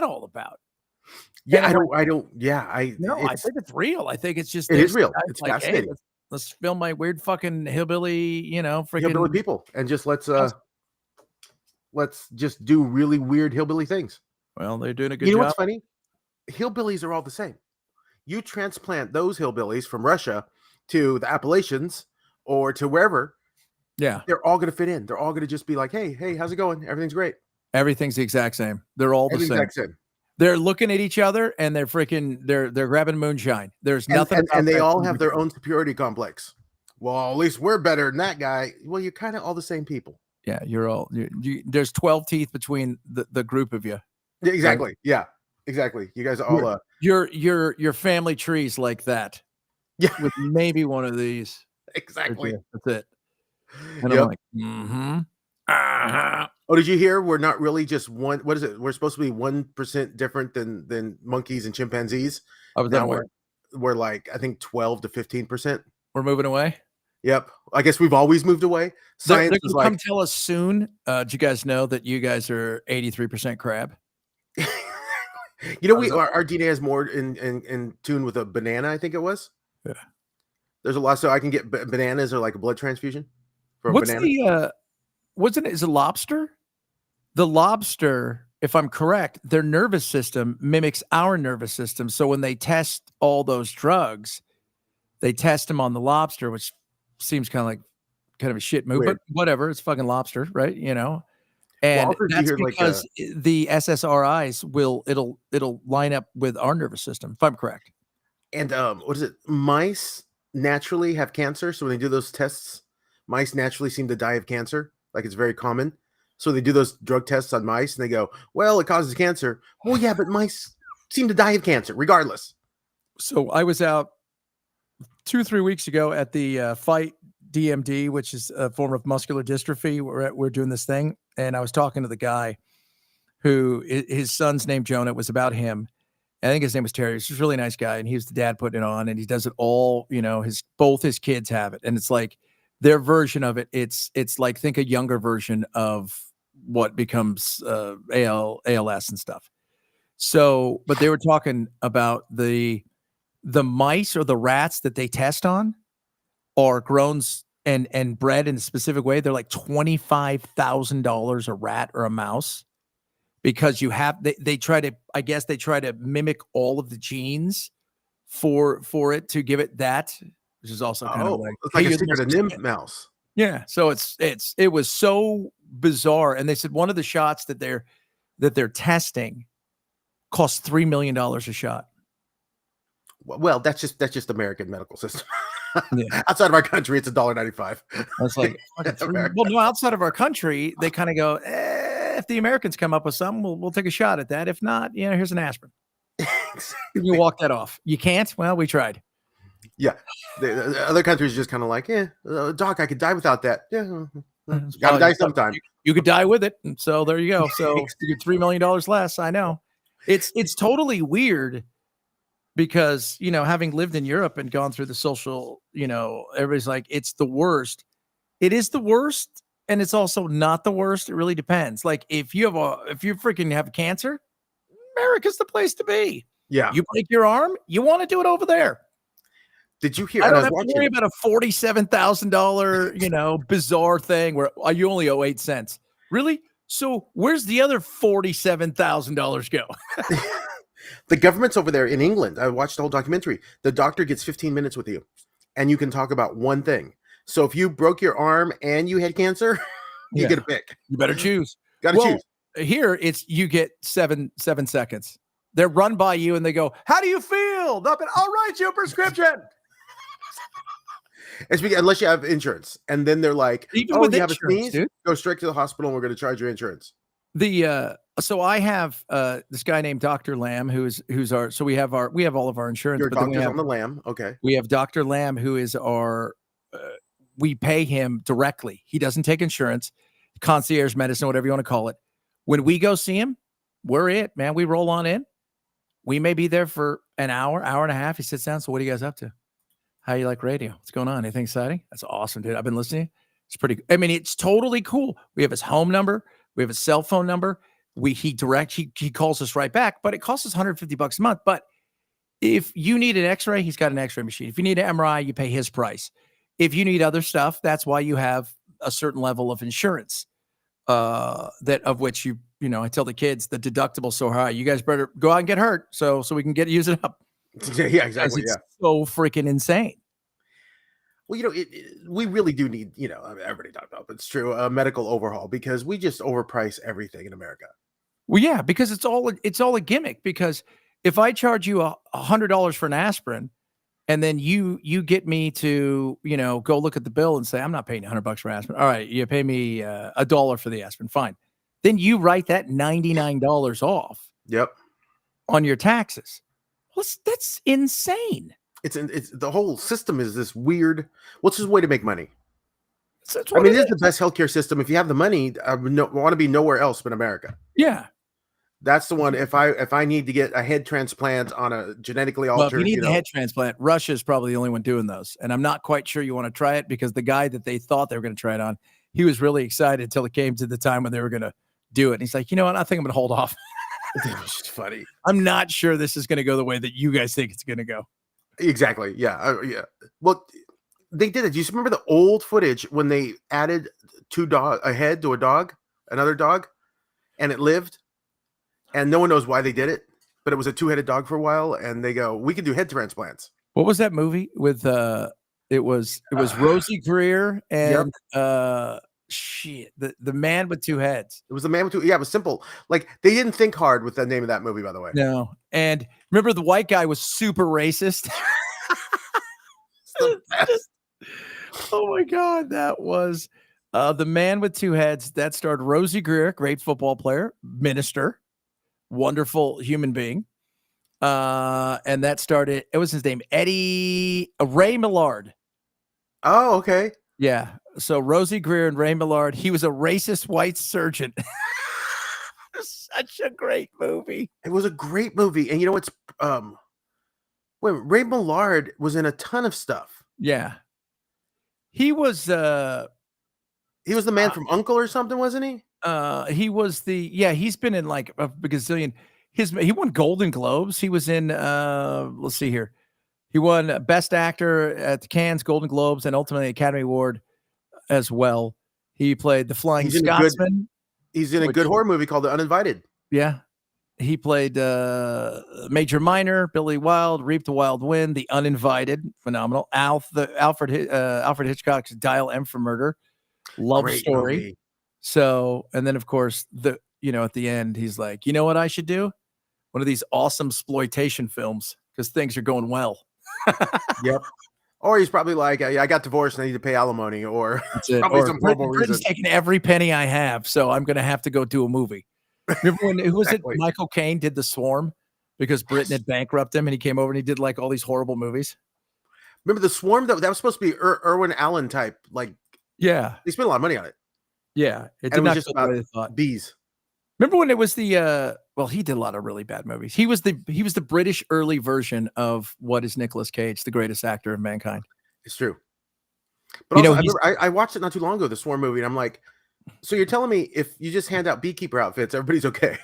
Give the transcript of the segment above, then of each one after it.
all about? Yeah, And I'm like, I don't. Yeah, no, I think it's real. I think it's just it is there's real. guys It's like, hey, fascinating. let's film my weird fucking hillbilly, Hillbilly freaking. people, and just let's just do really weird hillbilly things. Well, they're doing a good You know what's job. funny? Hillbillies are all the same. You transplant those hillbillies from Russia to the Appalachians or to wherever, Yeah, they're all going to fit in. They're all going to just be like, hey, how's it going? Everything's great. everything's the exact same. They're all the Everything's same. exact same. They're looking at each other and they're grabbing moonshine. There's nothing about And they that all have their own superiority complex. Well, at least we're better than that guy. Well, you're kind of all the same people. Yeah, you're all. There's 12 teeth between the group of you. Yeah, exactly. Right? Yeah, exactly. You guys are all Your family trees like that. Yeah, with maybe one of these. exactly. That's it. And Yep. I'm like, uh-huh. Oh, did you hear? We're not really just one. What is it? We're supposed to be 1% different than monkeys and chimpanzees. I was Now unaware. we're like, I think 12 to 15%. We're moving away. Yep. I guess we've always moved away. Science They're is gonna like, come tell us soon. Did you guys know that you guys are 83% crab? our DNA has more in tune with a banana. I think it was. Yeah. There's a lot, so I can get bananas or like a blood transfusion for a What's banana. is it lobster? The lobster, if I'm correct, their nervous system mimics our nervous system. So when they test all those drugs, they test them on the lobster, which seems kind of a shit move, Weird. but whatever. It's fucking lobster, right? And Also, that's because the SSRIs it'll line up with our nervous system, if I'm correct. And what is it? Mice naturally have cancer, so when they do those tests, mice naturally seem to die of cancer. Like it's very common. So they do those drug tests on mice, and they go, "Well, it causes cancer." Well, yeah, but mice seem to die of cancer regardless. So I was out 2-3 weeks ago at the Fight DMD, which is a form of muscular dystrophy. We're doing this thing, and I was talking to the guy who his son's named Jonah. It was about him. I think his name was Terry. He's a really nice guy, and he was the dad putting it on, and he does it all. Both his kids have it, and it's like their version of it. It's like think a younger version of what becomes ALS and stuff. So, but they were talking about the mice or the rats that they test on are grown and bred in a specific way. They're like $25,000 a rat or a mouse. Because they try to mimic all of the genes for it to give it that, which is also kind of like it's like a secret of nymph mouse. Yeah. So it was so bizarre. And they said one of the shots that they're testing costs $3 million a shot. Well, that's just American medical system. Yeah. Outside of our country, it's $1.95. That's like well, no, outside of our country, they kind of go, if the Americans come up with something, we'll take a shot at that. If not, here's an aspirin. Exactly. You walk that off. You can't? Well, we tried. Yeah. The other countries just kind of like, doc, I could die without that. Yeah. Gotta die sometime. You could die with it. And so there you go. So you get $3 million less. I know. It's totally weird because, having lived in Europe and gone through the social, everybody's like, it's the worst. It is the worst. And it's also not the worst. It really depends. Like if you freaking have cancer, America's the place to be. Yeah. You break your arm, you want to do it over there. Did you hear? I don't have to worry about a $47,000, bizarre thing where you only owe 8 cents. Really? So where's the other $47,000 go? The government's over there in England. I watched the whole documentary. The doctor gets 15 minutes with you, and you can talk about one thing. So if you broke your arm and you had cancer, you get a pick. You better choose. Got to choose. Here you get 7 seconds. They're run by you and they go, "How do you feel?" I'll write you a prescription. Unless you have insurance, and then they're like, even with you have a sneeze, dude, go straight to the hospital, and we're going to charge your insurance. So I have this guy named Dr. Lamb who's our. So we have all of our insurance. Your doctor's on the Lamb. Okay. We have Dr. Lamb who is our. We pay him directly. He doesn't take insurance, concierge medicine, whatever you want to call it. When we go see him, we're it, man. We roll on in. We may be there for an hour and a half. He sits down. So what are you guys up to? How you like radio? What's going on? Anything exciting? That's awesome, dude. I've been listening. It's pretty. I mean, it's totally cool. We have his home number. We have his cell phone number. he calls us right back, but it costs us $150 a month. But if you need an X-ray, he's got an X-ray machine. If you need an MRI, you pay his price. If you need other stuff, that's why you have a certain level of insurance. That of which I tell the kids the deductible's so high, you guys better go out and get hurt so we can use it up. Yeah, exactly. It's so freaking insane. Well, we really do need, I mean, everybody talked about, but it's true, a medical overhaul because we just overprice everything in America. Well, yeah, because it's all a gimmick. Because if I charge you $100 for an aspirin, and then you get me to go look at the bill and say I'm not paying $100 for aspirin. All right, you pay me $1 for the aspirin, fine. Then you write that $99 off. Yep. On your taxes. Well, that's insane. It's the whole system is this weird. What's his way to make money? I mean, it is the best healthcare system. If you have the money, I want to be nowhere else but America. Yeah. That's the one. If I need to get a head transplant on a genetically altered, if you need a head transplant, Russia is probably the only one doing those. And I'm not quite sure you want to try it because the guy that they thought they were going to try it on, he was really excited until it came to the time when they were going to do it. And he's like, you know what? I think I'm going to hold off. That was just funny. I'm not sure this is going to go the way that you guys think it's going to go. Exactly. Yeah. Yeah. Well, they did it. Do you remember the old footage when they added a head to another dog, and it lived? And no one knows why they did it, but it was a 2-headed dog for a while. And they go, we can do head transplants. What was that movie with? It was Rosie Greer and the man with 2 heads. It was the man with 2. Yeah, it was simple. Like they didn't think hard with the name of that movie, by the way. No. And remember, the white guy was super racist. The best. Oh my God, that was the man with 2 heads. That starred Rosie Greer, great football player, minister. Wonderful human being. And that started, it was his name, Ray Millard. Oh, okay. Yeah. So Rosie Greer and Ray Millard, he was a racist white surgeon. Such a great movie. It was a great movie. And it's Ray Millard was in a ton of stuff. Yeah. He was the man from Uncle or something, wasn't he? He was he's been in like a gazillion. He won Golden Globes. He was in let's see here. He won Best Actor at the Cannes, Golden Globes, and ultimately Academy Award as well. He played the Flying Scotsman. He's in a good horror movie called The Uninvited. Yeah. He played Major Minor, Billy Wilde, Reap the Wild Wind, The Uninvited, phenomenal. Alfred Hitchcock's Dial M for Murder, love Great story. movie. So, and then of course at the end, he's like, you know what I should do? One of these awesome exploitation films because things are going well. Yep. Or he's probably like, I got divorced and I need to pay alimony, or probably some horrible reason. Britain's taking every penny I have, so I'm going to have to go do a movie. Remember who was it? Michael Caine did The Swarm because Britain had bankrupted him, and he came over and he did like all these horrible movies. Remember The Swarm? That was supposed to be Irwin Allen type. Like, yeah, they spent a lot of money on it. Yeah, it did not just about bees. Remember when it was he did a lot of really bad movies. He was the British early version of what is Nicolas Cage, the greatest actor of mankind. It's true. But also, I watched it not too long ago, the Swarm movie, and I'm like, so you're telling me if you just hand out beekeeper outfits, everybody's okay?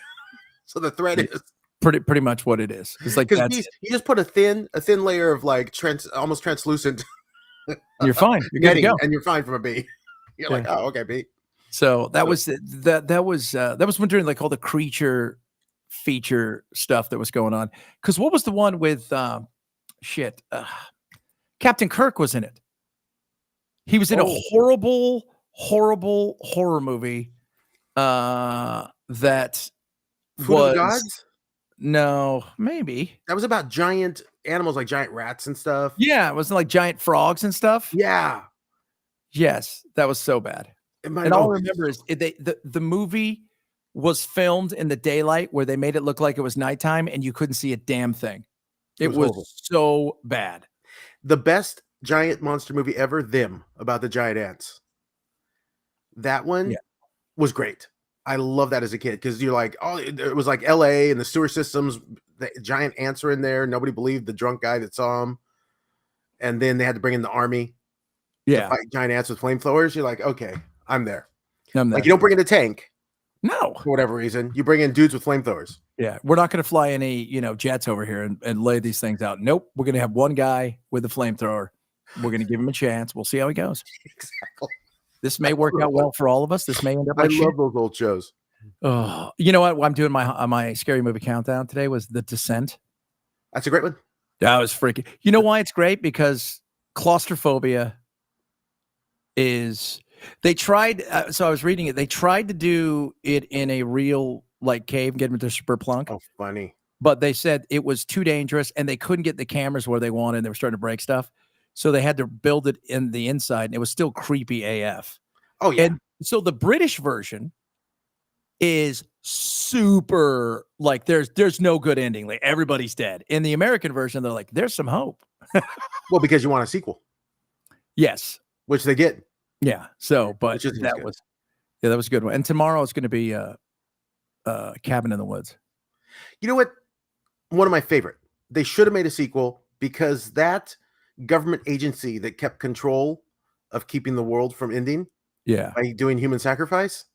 So the threat is pretty much what it is. It's like because you just put a thin layer of like almost translucent. You're fine. You're good to go, and you're fine from a bee. You're like, oh, okay, bee. So that was when during like all the creature feature stuff that was going on. Because what was the one with Captain Kirk was in it. He was in a horrible horror movie. That Food of the Gods? No, maybe that was about giant animals, like giant rats and stuff. Yeah, it wasn't like giant frogs and stuff. Yeah. Yes, that was so bad. And all I remember is the movie was filmed in the daylight where they made it look like it was nighttime and you couldn't see a damn thing. It was so bad. The best giant monster movie ever, Them, about the giant ants. That one was great. I love that as a kid because you're like, oh, it was like LA and the sewer systems, the giant ants were in there. Nobody believed the drunk guy that saw them. And then they had to bring in the army. Yeah. To fight giant ants with flamethrowers. You're like, okay, I'm there. I'm there. Like, you don't bring in a tank, No. for whatever reason. You bring in dudes with flamethrowers. Yeah, we're not going to fly any, jets over here and lay these things out. Nope, we're going to have one guy with a flamethrower. We're going to give him a chance. We'll see how he goes. Exactly. This may work out well for all of us. This may end up I like shit. love those old shows. Oh, you know what? I'm doing my scary movie countdown today was The Descent. That's a great one. That was freaking. You know why it's great? Because claustrophobia is. They tried. So I was reading it. They tried to do it in a real cave, get them to super plunk. Oh, funny. But they said it was too dangerous, and they couldn't get the cameras where they wanted. And they were starting to break stuff, so they had to build it in the inside, and it was still creepy AF. Oh yeah. And so the British version is super there's no good ending. Like everybody's dead. In the American version, they're like, there's some hope. Well, because you want a sequel. Yes. Which they did. Yeah. So, but that good. was a good one. And tomorrow is going to be Cabin in the Woods. You know what? One of my favorite. They should have made a sequel because that government agency that kept control of keeping the world from ending by doing human sacrifice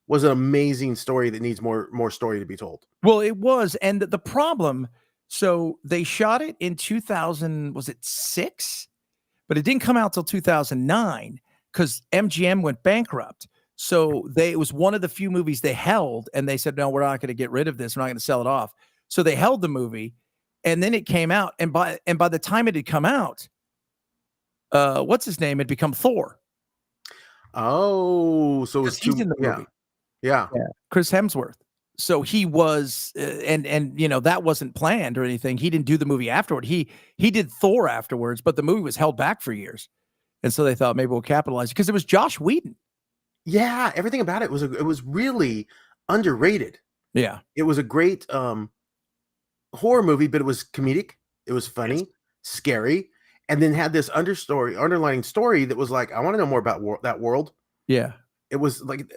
was an amazing story that needs more story to be told. Well, it was. And the problem, so they shot it in 2000, was it 6? But it didn't come out till 2009 because MGM went bankrupt. So it was one of the few movies they held, and they said, no, we're not going to get rid of this. We're not going to sell it off. So they held the movie, and then it came out. And by the time it had come out, what's his name had become Thor. Oh, so it's he's in the movie. Yeah. Chris Hemsworth. So he was, and that wasn't planned or anything. He didn't do the movie afterward. He did Thor afterwards, but the movie was held back for years. And so they thought maybe we'll capitalize because it was Josh Whedon. Yeah, everything about it was really underrated. Yeah. It was a great horror movie, but it was comedic. It was funny, scary, and then had this underlying story that was like, I want to know more about that world. Yeah. It was like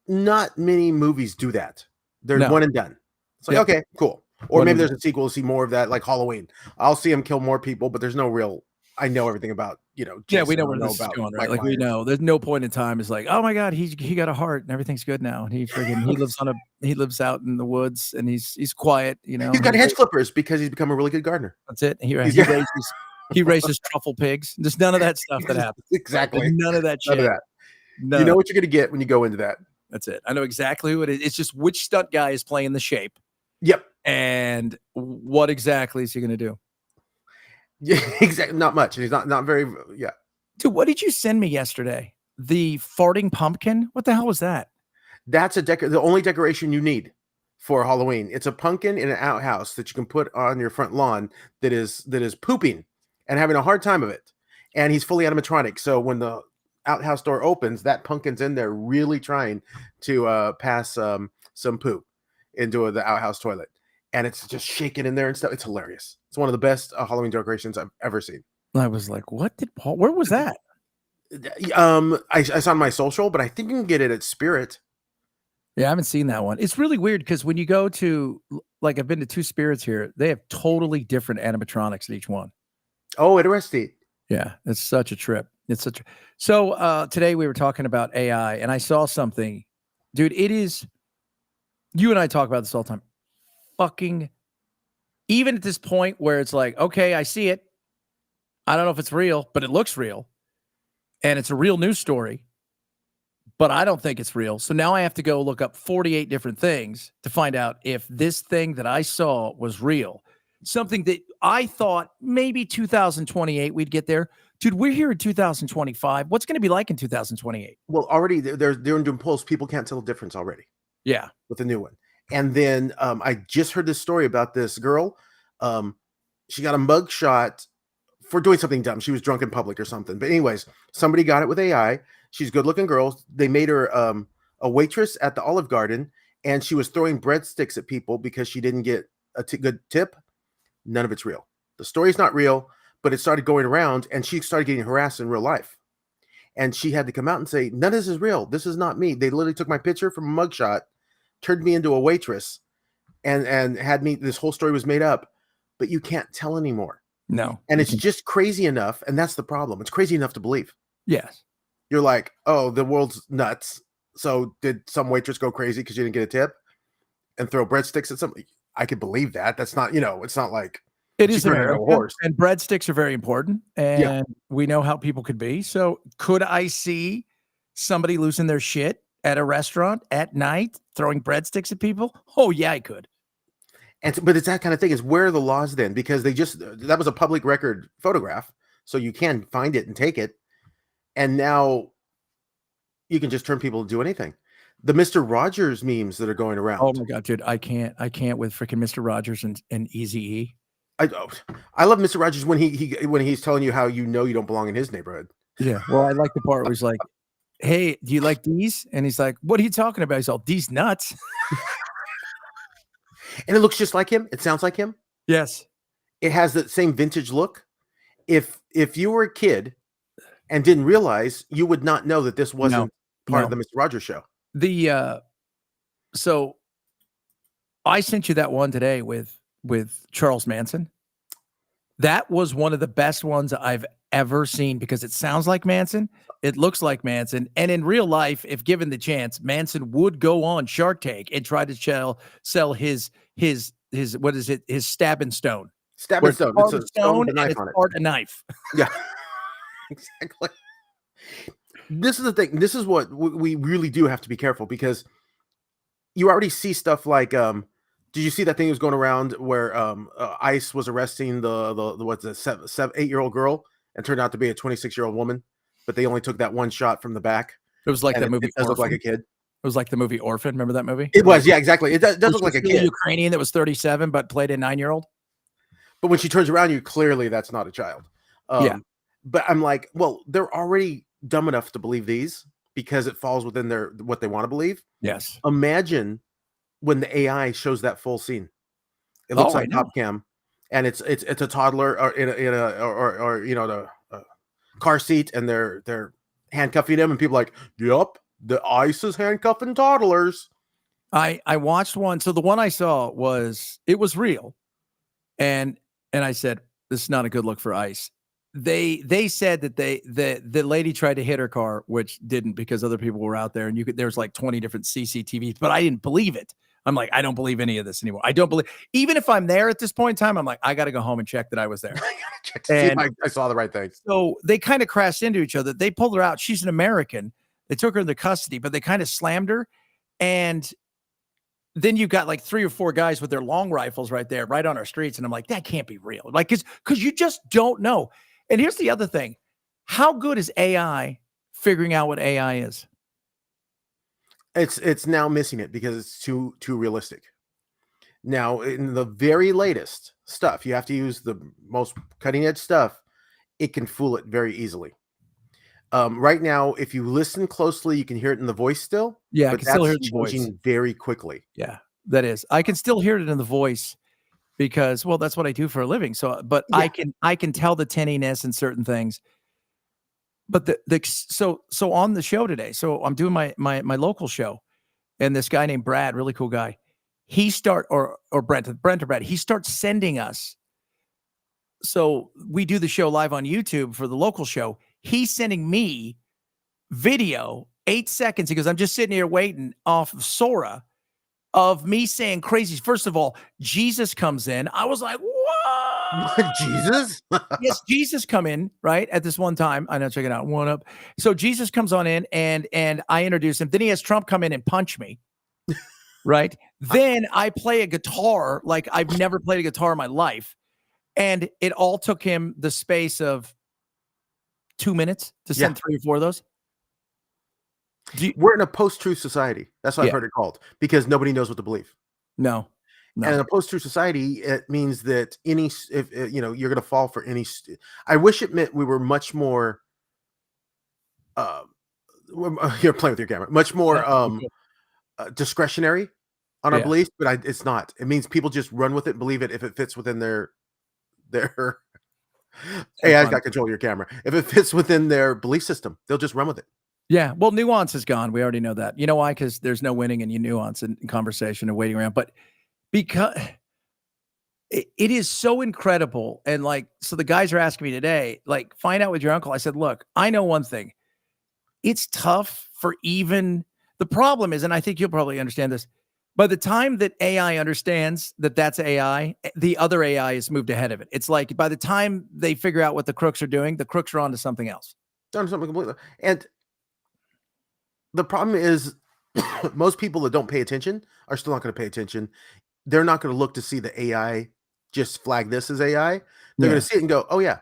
not many movies do that. They're one and done. It's like, okay, cool. Or maybe there's a sequel to see more of that, like Halloween. I'll see him kill more people, but there's no real. I know everything about, Jason. Yeah, we know where this is going, right? Like we know. There's no point in time. It's like, oh my God, he got a heart and everything's good now. And he lives out in the woods and he's quiet, He's got hedge clippers because he's become a really good gardener. That's it. He raises truffle pigs. There's none of that stuff that happens. Exactly. There's none of that shit. None of that. None. You know what you're gonna get when you go into that. That's it. I know exactly who it is. It's just which stunt guy is playing the shape. Yep. And what exactly is he gonna do? Yeah, exactly. Not much. He's not very. Yeah. Dude, what did you send me yesterday? The farting pumpkin? What the hell was that? That's the only decoration you need for Halloween. It's a pumpkin in an outhouse that you can put on your front lawn that is pooping and having a hard time of it. And he's fully animatronic. So when the outhouse door opens, that pumpkin's in there really trying to pass some poop into the outhouse toilet. And it's just shaking in there and stuff. It's hilarious. It's one of the best Halloween decorations I've ever seen. I was like, what did Paul, where was that? I saw on my social, but I think you can get it at Spirit. Yeah, I haven't seen that one. It's really weird because when you go to, I've been to 2 Spirits here, they have totally different animatronics at each one. Oh, interesting. Yeah, it's such a trip. So today we were talking about AI and I saw something, dude, it is, you and I talk about this all the time. Fucking, even at this point where it's like, okay, I see it. I don't know if it's real, but it looks real. And it's a real news story, but I don't think it's real. So now I have to go look up 48 different things to find out if this thing that I saw was real. Something that I thought maybe 2028 we'd get there. Dude, we're here in 2025. What's going to be like in 2028? Well, already they're doing polls. People can't tell the difference already. Yeah. With the new one. And then I just heard this story about this girl. She got a mug shot for doing something dumb. She was drunk in public or something. But anyways, somebody got it with AI. She's a good-looking girl. They made her a waitress at the Olive Garden, and she was throwing breadsticks at people because she didn't get a good tip. None of it's real. The story's not real, but it started going around, and she started getting harassed in real life. And she had to come out and say, none of this is real. This is not me. They literally took my picture from a mugshot, turned me into a waitress, and had me, this whole story was made up, but you can't tell anymore. No. And it's just crazy enough, and that's the problem. It's crazy enough to believe. Yes. You're like, oh, the world's nuts. So did some waitress go crazy because you didn't get a tip and throw breadsticks at somebody? I could believe that. That's not, it's not like It she is turned into a America, horse. and breadsticks are very important, Yeah. and we know how people could be. So could I see somebody losing their shit at a restaurant at night, throwing breadsticks at people? Oh, yeah, I could. But it's that kind of thing. Is where are the laws then? Because that was a public record photograph, so you can find it and take it. And now you can just turn people to do anything. The Mr. Rogers memes that are going Oh around. my God, dude, I can't with freaking Mr. Rogers and Eazy-E. I love Mr. Rogers when he's telling you how you don't belong in his neighborhood. Yeah, well, I like the part where he's like, "Hey, do you like these?" And he's like, "What are you talking about?" He's all, "These nuts." And it looks just like him. It sounds like him. Yes. It has that same vintage look. If you were a kid and didn't realize, you would not know that this wasn't part of the Mr. Rogers show. So I sent you that one today with Charles Manson. That was one of the best ones I've ever seen because it sounds like Manson, it looks like Manson, and in real life, if given the chance, Manson would go on Shark Tank and try to sell his what is it? His stab and stone. Stab and stone. It's a stone with a knife on it. Part a knife. Yeah, exactly. This is the thing. This is what we really do have to be careful, because you already see stuff like did you see that thing that was going around where ICE was arresting the what's a 8-year-old girl and turned out to be a 26-year-old woman, but they only took that one shot from the back? It was like that movie. It does look like a kid. It was like the movie Orphan. Remember that movie? It was, yeah, exactly. It does look like a kid. Ukrainian that was 37 but played a 9-year-old. But when she turns around, clearly that's not a child. Yeah. But I'm like, well, they're already dumb enough to believe these because it falls within what they want to believe. Yes. Imagine when the AI shows that full scene. It looks like Top Cam, and it's a toddler or in a car seat, and they're handcuffing him, and people are like, "Yup, the ICE is handcuffing toddlers." I watched one. So the one I saw was real, and I said, "This is not a good look for ICE." They said that the lady tried to hit her car, which didn't, because other people were out there, and there's like 20 different CCTVs, but I didn't believe it. I'm like, I don't believe any of this anymore. I don't believe, even if I'm there at this point in time, I'm like, I got to go home and check that I was there. I gotta check to see if I saw the right thing. So they kind of crashed into each other. They pulled her out. She's an American. They took her into custody, but they kind of slammed her. And then you've got like 3 or 4 guys with their long rifles right there, right on our streets. And I'm like, that can't be real. Like, because you just don't know. And here's the other thing. How good is AI figuring out what AI is? It's now missing it because it's too realistic. Now, in the very latest stuff, you have to use the most cutting edge stuff. It can fool it very easily. Right now, if you listen closely, you can hear it in the voice still. Yeah, but I can still hear it in the changing voice very quickly. Yeah, that is. I can still hear it in the voice because, well, that's what I do for a living. So, but yeah. I can tell the tinniness and certain things. But so on the show today, so I'm doing my local show, and this guy named Brad, really cool guy, he or Brent or Brad, he starts sending us. So we do the show live on YouTube for the local show. He's sending me video, 8 seconds. He goes, I'm just sitting here waiting off of Sora of me saying crazy. First of all, Jesus comes in. I was like, what? Jesus? Yes, Jesus come in, right? At this one time. I know, check it out. One up. So Jesus comes on in and I introduce him. Then he has Trump come in and punch me. Right? Then I play a guitar like I've never played a guitar in my life. And it all took him the space of 2 minutes to send 3 or 4 of those. We're in a post-truth society. That's what I've heard it called, because nobody knows what to believe. No. And in a post-truth society, it means that if you're going to fall for any. I wish it meant we were much more. You're playing with your camera. Much more discretionary on our beliefs, but it's not. It means people just run with it and believe it if it fits within their. AI's got control of your camera. If it fits within their belief system, they'll just run with it. Yeah, well, nuance is gone. We already know that. You know why? Because there's no winning in your nuance and conversation and waiting around. But because it is so incredible. And like, so the guys are asking me today, like, find out with your uncle. I said, look, I know one thing. It's tough for even The problem is, and I think you'll probably understand this, by the time that AI understands that that's AI, the other AI has moved ahead of it. It's like by the time they figure out what the crooks are doing, the crooks are on to something else. Done something completely. And the problem is, most people that don't pay attention are still not going to pay attention. They're not going to look to see the AI just flag this as AI. They're going Yeah. to see it and go, "Oh yeah."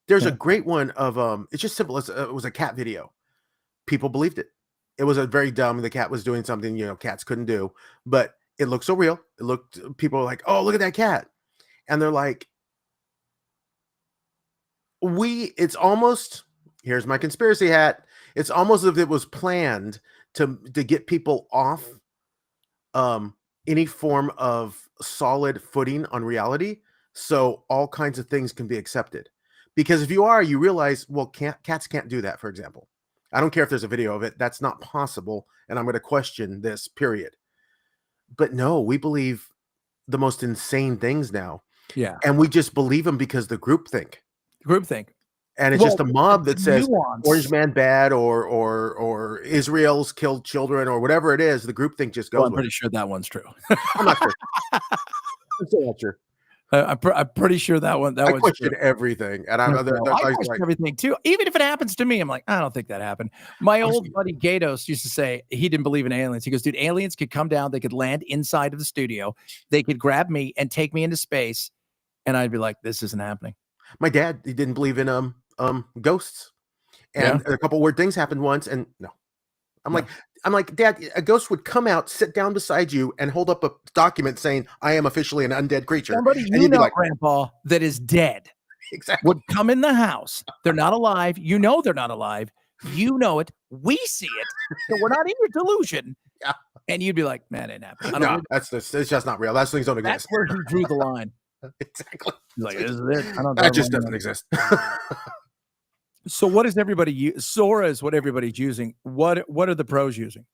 There's a Yeah. great one of it's just simple. It was a cat video. People believed it. It was a very dumb. The cat was doing something cats couldn't do, but it looked so real. It looked. People were like, "Oh, look at that cat," and they're like, It's almost. Here's my conspiracy hat. It's almost as if it was planned to get people off any form of solid footing on reality, so all kinds of things can be accepted. Because if you realize, well, cats can't do that, for example. I don't care if there's a video of it. That's not possible, and I'm going to question this, period. But no, we believe the most insane things now, Yeah. and we just believe them because the group think. Groupthink. And it's Well, just a mob that says nuance. Orange Man bad or Israel's killed children or whatever it is. The groupthink just goes Well, I'm with pretty it. sure that one's true. I'm not sure. I'm still not sure. I'm pretty sure that I one's question true. everything, and I'm I that's question like, everything too. Even if it happens to me, I'm like, I don't think that happened. My old buddy Gatos used to say he didn't believe in aliens. He goes, dude, aliens could come down, they could land inside of the studio, they could grab me and take me into space, and I'd be like, this isn't happening. my dad. He didn't believe in ghosts, Yeah. and a couple weird things happened once, and no. I'm No. like, Dad, a ghost would come out, sit down beside you, and hold up a document saying, "I am officially an undead creature." Somebody and you'd be like, Grandpa, that is dead exactly. would come in the house. They're not alive. You know they're not alive. You know it. We see it. So we're not in your delusion. Yeah. And you'd be like, man, it ain't happening. No, it's just not real. Those things don't That's exist. where he drew the line. Exactly. He's like, this is it. I don't That just doesn't exist. So what is everybody use? Sora is what everybody's using. What are the pros using?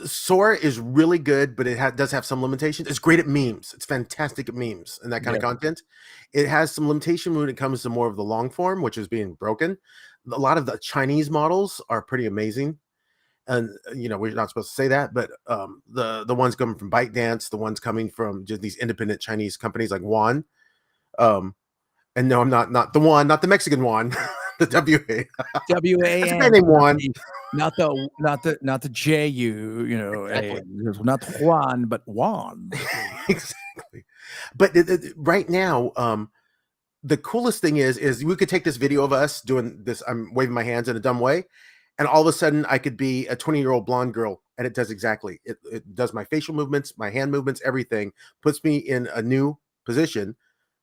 Sora is really good, but it does have some limitations. It's great at memes. It's fantastic at memes and that kind of content. It has some limitation when it comes to more of the long form, which is being broken. A lot of the Chinese models are pretty amazing. And we're not supposed to say that, but the ones coming from ByteDance, the ones coming from just these independent Chinese companies like Wan. And no, I'm not the one, not the Mexican one, the WA. WA. That's a guy named Juan. Not the JU, Exactly. not Juan, but Juan. Exactly. But right now, the coolest thing is we could take this video of us doing this. I'm waving my hands in a dumb way, and all of a sudden I could be a 20-year-old blonde girl, and it does exactly. It does my facial movements, my hand movements, everything, puts me in a new position,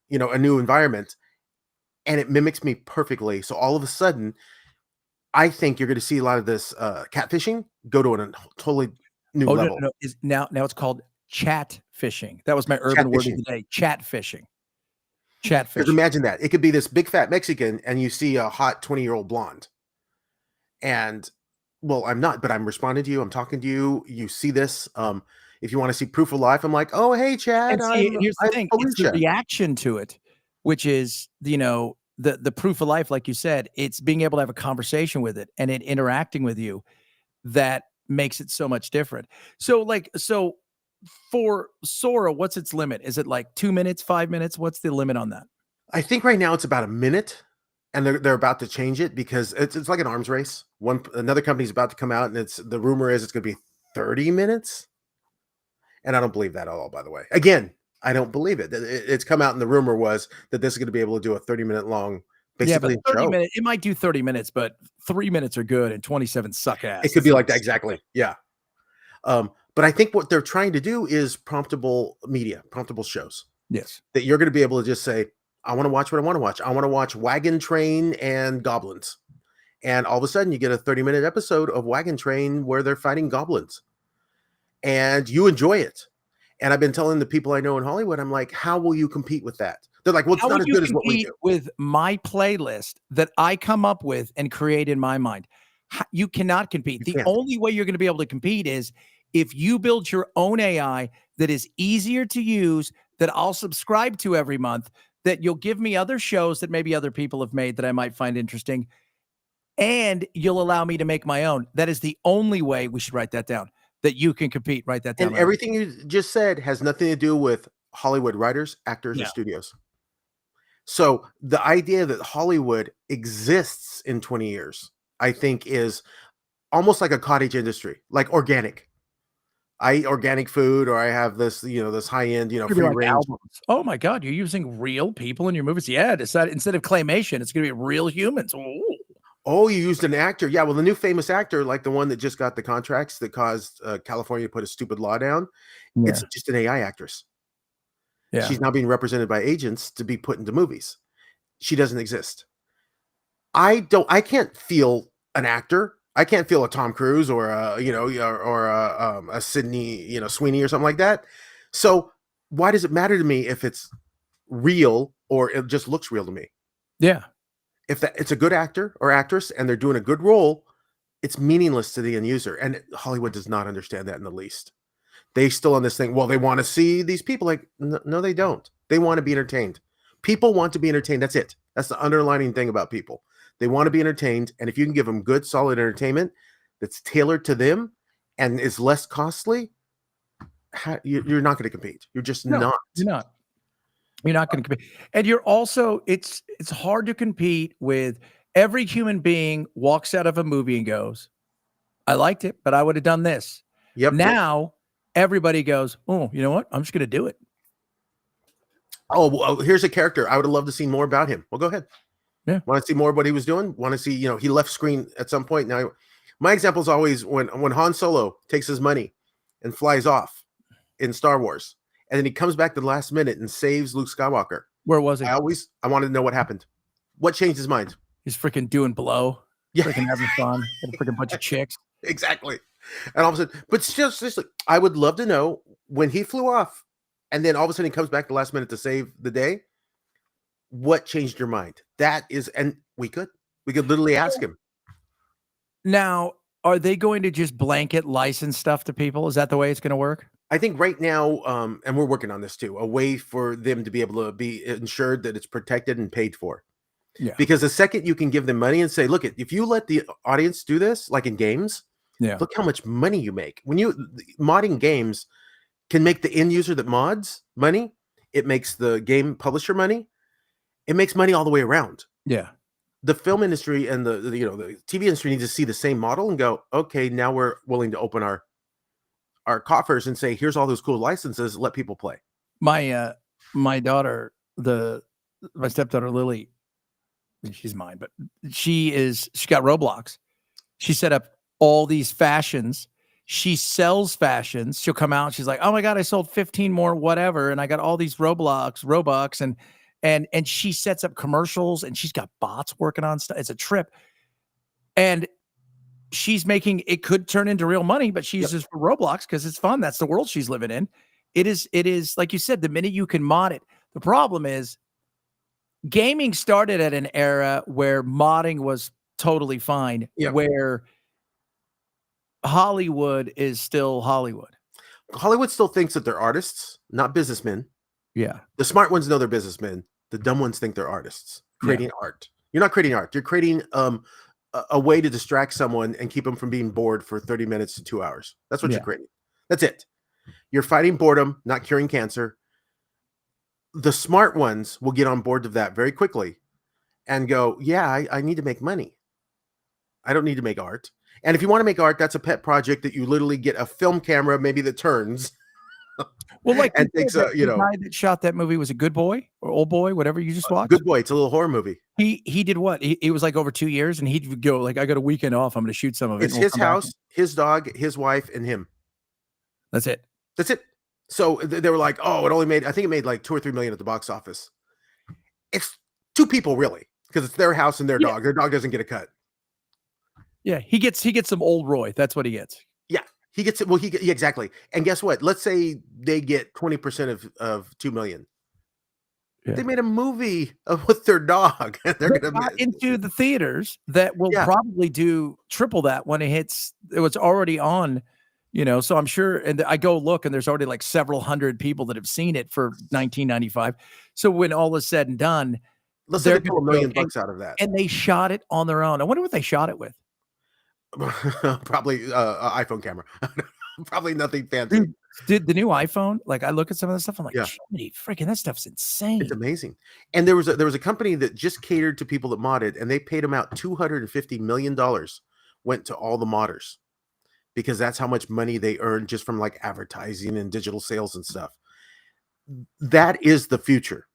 a new environment, and it mimics me perfectly. So all of a sudden, I think you're going to see a lot of this catfishing go to a totally new level. No, now it's called chat fishing. That was my urban word of the day. Chat fishing. Chat fishing. Because imagine that. It could be this big fat Mexican and you see a hot 20-year-old blonde. And well, I'm not, but I'm responding to you. I'm talking to you. You see this. If you want to see proof of life, I'm like, oh, hey, Chad. Here's the thing. It's the reaction to it, which is, the proof of life, like you said, it's being able to have a conversation with it and it interacting with you that makes it so much different. So for Sora, what's its limit? Is it like 2 minutes, 5 minutes? What's the limit on that? I think right now it's about a minute, and they're about to change it because it's like an arms race. Another company's about to come out, and the rumor is it's going to be 30 minutes, and I don't believe that at all. By the way, again, I don't believe it. It's come out, and the rumor was that this is going to be able to do a 30-minute long, basically. Yeah, but 30 minutes. It might do 30 minutes, but 3 minutes are good, and 27 suck ass. It could be like that, exactly. Yeah. But I think what they're trying to do is promptable media, promptable shows. Yes. That you're going to be able to just say, I want to watch what I want to watch. I want to watch Wagon Train and Goblins. And all of a sudden you get a 30-minute episode of Wagon Train where they're fighting goblins. And you enjoy it. And I've been telling the people I know in Hollywood, I'm like, how will you compete with that? They're like, well, it's not as good as what we do. With my playlist that I come up with and create in my mind, you cannot compete. The only way you're going to be able to compete is if you build your own AI that is easier to use, that I'll subscribe to every month, that you'll give me other shows that maybe other people have made that I might find interesting. and you'll allow me to make my own. That is the only way. We should write that down. That you can compete. Write that down. And everything you just said has nothing to do with Hollywood writers, actors, or Yeah. studios. So the idea that Hollywood exists in 20 years, I think, is almost like a cottage industry, like organic. I eat organic food, or I have this, this high end, It's gonna be free like range. albums. Oh my God, you're using real people in your movies? Yeah, instead of claymation, it's gonna be real humans. Ooh. Oh, you used an actor. Yeah, well, the new famous actor, like the one that just got the contracts that caused California to put a stupid law down, Yeah, it's just an AI actress. yeah. She's now being represented by agents to be put into movies. She doesn't exist. I can't feel an actor. I can't feel a Tom Cruise or a Sydney, Sweeney or something like that. So why does it matter to me if it's real or it just looks real to me? Yeah. If it's a good actor or actress and they're doing a good role, it's meaningless to the end user. And Hollywood does not understand that in the least. They still on this thing. Well, they want to see these people. Like, no, they don't. They want to be entertained. People want to be entertained. That's it. That's the underlining thing about people. They want to be entertained. And if you can give them good, solid entertainment that's tailored to them and is less costly, you're not going to compete. You're just not. You're not. You're not going to compete. And you're also, it's hard to compete with every human being walks out of a movie and goes, I liked it, but I would have done this. Yep. Now everybody goes, oh, you know what? I'm just going to do it. Oh, well, here's a character. I would have loved to see more about him. Well, go ahead. Yeah. Want to see more of what he was doing? Want to see, he left screen at some point. Now, my example is always when Han Solo takes his money and flies off in Star Wars, and then he comes back to the last minute and saves Luke Skywalker. Where was he? I wanted to know what happened. What changed his mind? He's freaking doing blow. Yeah. Freaking having fun. Had a freaking bunch of chicks. Exactly. And all of a sudden, but seriously, I would love to know when he flew off and then all of a sudden he comes back the last minute to save the day. What changed your mind? That is, and we could literally ask him. Now, are they going to just blanket license stuff to people? Is that the way it's going to work? I think right now, and we're working on this too, a way for them to be able to be ensured that it's protected and paid for. Yeah. Because the second you can give them money and say, look, if you let the audience do this, like in games, look how much money you make. When modding games can make the end user that mods money, it makes the game publisher money. It makes money all the way around. Yeah. The film industry and the TV industry need to see the same model and go, okay, now we're willing to open our coffers and say, here's all those cool licenses, let people play. My daughter, my stepdaughter Lily, she's mine, but she got Roblox. She set up all these fashions. She sells fashions. She'll come out. She's like, oh my God, I sold 15 more, whatever. And I got all these Robux and she sets up commercials and she's got bots working on stuff. It's a trip. And she's making, it could turn into real money, but she's just for Roblox because it's fun. That's the world she's living in. It is like you said, the minute you can mod it. The problem is gaming started at an era where modding was totally fine, where Hollywood is still Hollywood. Hollywood still thinks that they're artists, not businessmen. Yeah. The smart ones know they're businessmen. The dumb ones think they're artists creating art. You're not creating art. You're creating a way to distract someone and keep them from being bored for 30 minutes to 2 hours. That's what you're creating. That's it. You're fighting boredom, not curing cancer. The smart ones will get on board of that very quickly and go, yeah, I need to make money. I don't need to make art. And if you want to make art, that's a pet project that you literally get a film camera, maybe that turns. Well, like and takes the guy that shot that movie was a Good Boy or Old Boy, whatever you just watched. Good Boy. It's a little horror movie. He did what? It was like over 2 years, and he'd go like, I got a weekend off. I'm going to shoot some of it. It's his house, his dog, his wife, and him. That's it. That's it. So they were like, oh, I think it made like $2 or $3 million at the box office. It's two people really, because it's their house and their dog. Their dog doesn't get a cut. Yeah, he gets some old Roy. That's what he gets. Yeah, he gets it. Well, exactly. And guess what? Let's say they get 20% of $2 million. Yeah. They made a movie with their dog. They're going to into the theaters that will probably do triple that when it hits. It was already on. So I'm sure, and I go look, and there's already like several hundred people that have seen it for $19.95. So when all is said and done, Let's say they're they pull going to go $1 million out of that. and they shot it on their own. I wonder what they shot it with. Probably a iPhone camera. Probably nothing fancy. Dude, the new iPhone, like I look at some of the stuff, I'm like, Yeah. Jiminy, freaking that stuff's It's insane. amazing. And there was a company that just catered to people that modded, and they paid them out $250 million went to all the modders because that's how much money they earned just from like advertising and digital sales and stuff. That is the future.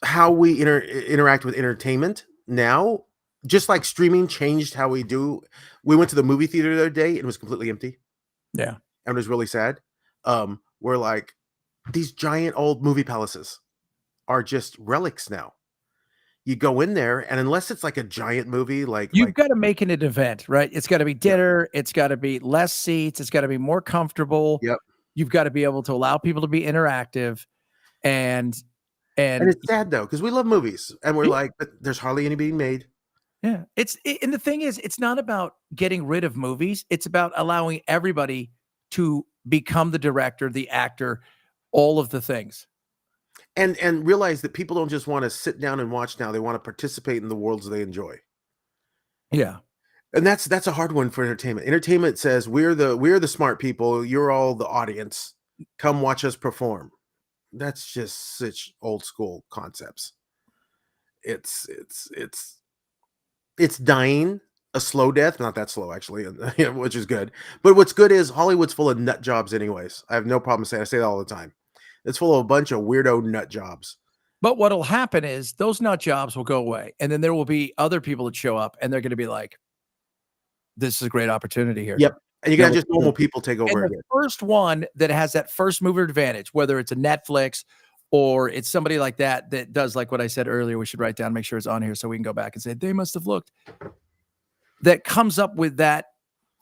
How we interact with entertainment now, just like streaming changed how we do. We went to the movie theater the other day and it was completely empty. Yeah. And it was really sad. We're like, these giant old movie palaces are just relics now. You go in there, and unless it's like a giant movie, You've got to make it an event, right? It's got to be dinner. It's got to be less seats. It's got to be more comfortable. Yep. You've got to be able to allow people to be interactive. And it's sad though, because we love movies and we're Yeah. like, but there's hardly any being made. yeah, and the thing is, it's not about getting rid of movies. It's about allowing everybody to become the director, the actor, all of the things. And realize that people don't just want to sit down and watch now. They want to participate in the worlds they enjoy. Yeah. And that's a hard one for entertainment. Entertainment says we're the smart people, you're all the audience. Come watch us perform. That's just such old school concepts. It's dying a slow death, not that slow actually, which is good. But what's good is Hollywood's full of nut jobs anyways. I have no problem saying, I say that all the time. It's full of a bunch of weirdo nut jobs. But what'll happen is those nut jobs will go away, and then there will be other people that show up, and they're going to be like, "This is a great opportunity here." Yep, and you got just normal people take over and again. The first one that has that first mover advantage, whether it's a Netflix or it's somebody like that that does like what I said earlier, we should write down, make sure it's on here so we can go back and say they must have looked. That comes up with that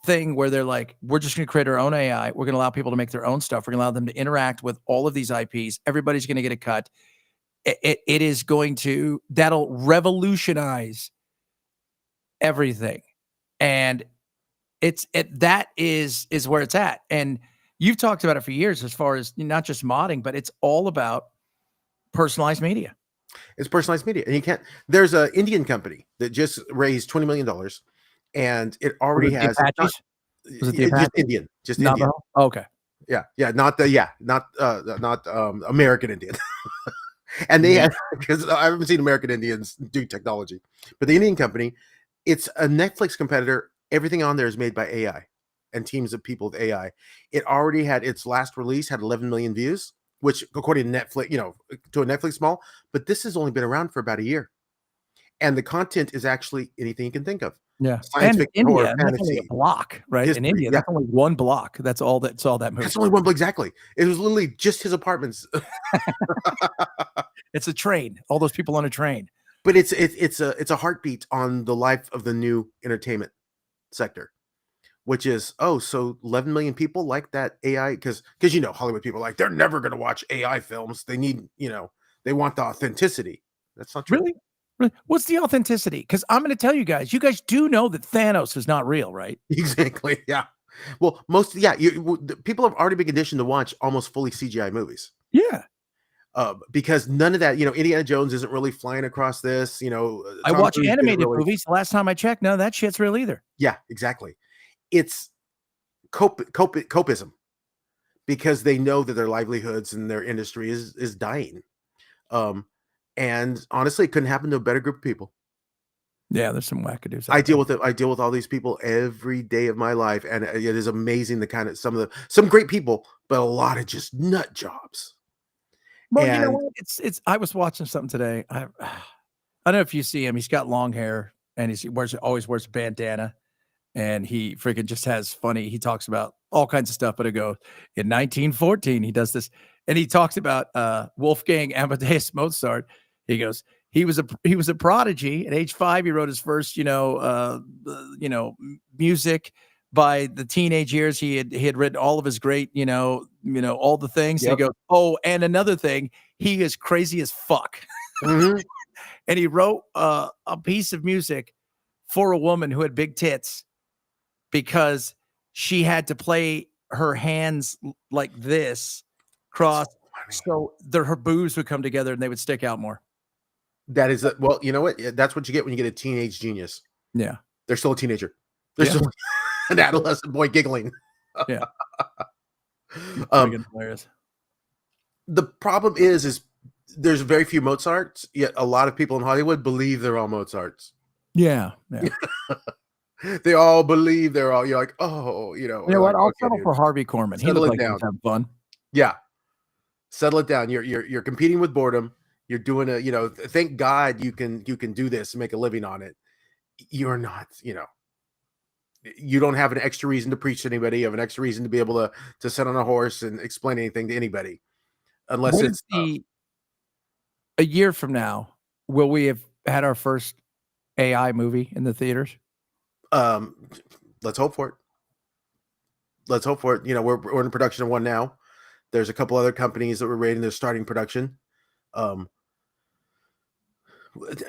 thing where they're like, we're just going to create our own AI. We're going to allow people to make their own stuff. We're going to allow them to interact with all of these IPs. Everybody's going to get a cut. It is going to, that'll revolutionize everything. And that is where it's at. And you've talked about it for years as far as not just modding, but it's all about personalized media. It's personalized media. And you can't, there's an Indian company that just raised $20 million and it already has just Indian, just Indian. Oh, okay. Yeah. Not American Indian. And they have, because I haven't seen American Indians do technology, but the Indian company, it's a Netflix competitor. Everything on there is made by AI and teams of people with AI. It already had its last release had 11 million views, which according to Netflix, to a Netflix small, but this has only been around for about a year. And the content is actually anything you can think of. Yeah. Science fiction, horror, India, that's only a block, right? History, In India, that's only one block. That's all that movie. That's only one block, exactly. It was literally just his apartments. It's a train. All those people on a train. But it's a heartbeat on the life of the new entertainment sector, which is, so 11 million people like that AI, because Hollywood people are like, they're never going to watch AI films. They need, they want the authenticity. That's not true. Really? What's the authenticity? Because I'm going to tell you guys do know that Thanos is not real, right? Exactly. Yeah. Well, people have already been conditioned to watch almost fully CGI movies. Yeah. Because none of that, Indiana Jones isn't really flying across this, I watch animated movies. The last time I checked, none of that shit's real either. Yeah, exactly. It's copism, because they know that their livelihoods and their industry is dying. And honestly, it couldn't happen to a better group of people. Yeah, there's some wackadoos. I deal with it. I deal with all these people every day of my life, and it is amazing the kind of some great people, but a lot of just nut jobs. Well, you know what? It's. I was watching something today. I don't know if you see him. He's got long hair, and he always wears a bandana, and he freaking just has funny. He talks about all kinds of stuff, but it goes in 1914. He does this, and he talks about Wolfgang Amadeus Mozart. He goes, he was a prodigy. At age 5, he wrote his first, music. By the teenage years, he had written all of his great, all the things. Yep. He goes, and another thing, he is crazy as fuck. Mm-hmm. And he wrote a piece of music for a woman who had big tits because she had to play her hands like this, crossed, so her boobs would come together and they would stick out more. That is well, you know what? That's what you get when you get a teenage genius. Yeah. They're still a teenager. They're still an adolescent boy giggling. Yeah. Um, Freaking hilarious. the problem is there's very few Mozarts, yet a lot of people in Hollywood believe they're all Mozarts. Yeah. Yeah. They all believe they're all. You're like, oh, You know like, what? I'll okay, settle dude, for Harvey Korman. He settle looked it like he was down. having fun. Yeah, settle it down. You're competing with boredom. You're doing a, thank God you can do this and make a living on it. You're not, you don't have an extra reason to preach to anybody. You have an extra reason to be able to sit on a horse and explain anything to anybody, unless What is it's a year from now? Will we have had our first AI movie in the theaters? let's hope for it. Let's hope for it. We're in production of one now. There's a couple other companies that we're rating. They're starting production.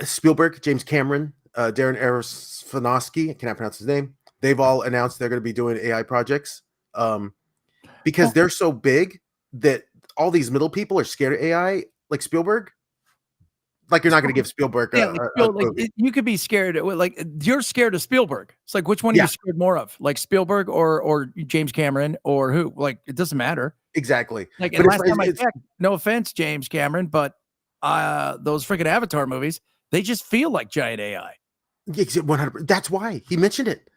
Spielberg, James Cameron, Darren Aronofsky, I cannot pronounce his name. They've all announced they're going to be doing AI projects because they're so big that all these middle people are scared of AI, like Spielberg. Like you're not going to give Spielberg a movie. You could be scared. Like you're scared of Spielberg. It's like which one are you scared more of? Like Spielberg or James Cameron or who? Like it doesn't matter. Exactly. Like and last time I checked, no offense, James Cameron, but those freaking Avatar movies, they just feel like giant AI. 100%. That's why he mentioned it.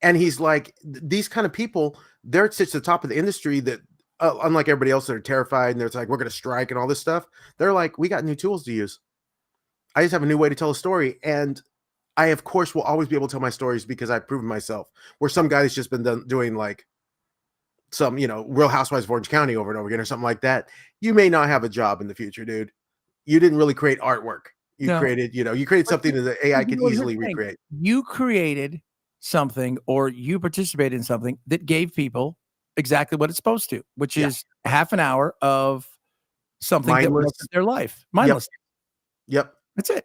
And he's like, these kind of people, they're at the top of the industry that, unlike everybody else that are terrified and they're like, we're going to strike and all this stuff. They're like, we got new tools to use. I just have a new way to tell a story. And I, of course, will always be able to tell my stories because I've proven myself. Where some guy that's just been doing like some, Real Housewives of Orange County over and over again or something like that. You may not have a job in the future, dude. You didn't really create artwork. You created something that the AI could easily recreate. You created something or you participated in something that gave people exactly what it's supposed to, which is half an hour of something that was their life. Mindless. Yep. That's it.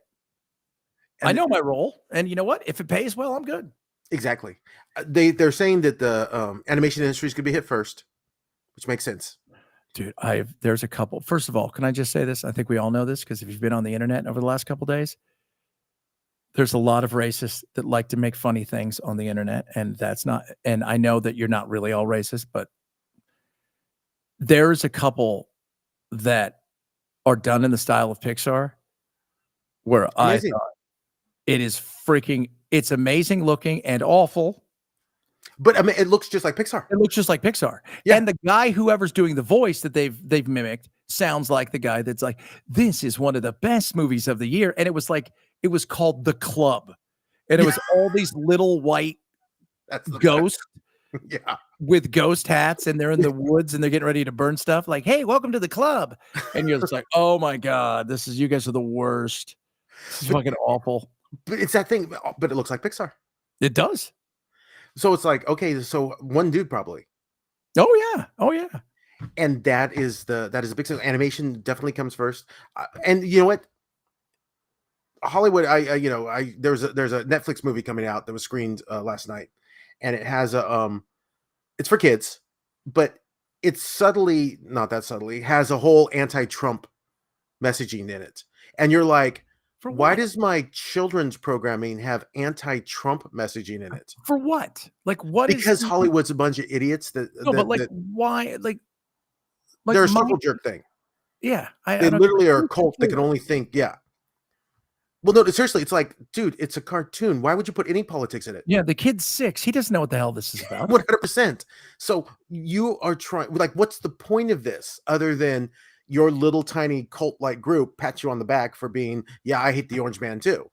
And I know my role. And you know what? If it pays well, I'm good. Exactly. They're saying that the animation industry is going to be hit first, which makes sense. Dude, there's a couple. First of all, can I just say this? I think we all know this because if you've been on the internet over the last couple of days, there's a lot of racists that like to make funny things on the internet, and that's not. And I know that you're not really all racist, but there's a couple that are done in the style of Pixar, where Amazing. I thought it is freaking. It's amazing looking and awful. But I mean, it looks just like Pixar. It looks just like Pixar. Yeah. And the guy, whoever's doing the voice that they've mimicked, sounds like the guy that's like, this is one of the best movies of the year. And it was called The Club. And it was all these little white ghosts with ghost hats, and they're in the woods and they're getting ready to burn stuff. Like, hey, welcome to the club. And you're just like, oh my God, you guys are the worst. This is fucking awful. But it's that thing, but it looks like Pixar. It does. So it's like, okay, so one dude probably. Oh yeah. And that is a big thing. Animation definitely comes first. And you know what? Hollywood, there's a Netflix movie coming out that was screened last night, and it has it's for kids, but it's not that subtly, has a whole anti-Trump messaging in it. And you're like, why does my children's programming have anti-Trump messaging in it? For what? Like what? Because Hollywood's a bunch of idiots why? Like they're a circle jerk thing. Yeah. They literally are a cult that can only think, Well, no, seriously, it's like, dude, it's a cartoon. Why would you put any politics in it? Yeah, the kid's 6. He doesn't know what the hell this is about. 100%. So you are trying, like, what's the point of this other than your little tiny cult-like group pats you on the back for being, I hate the orange man too.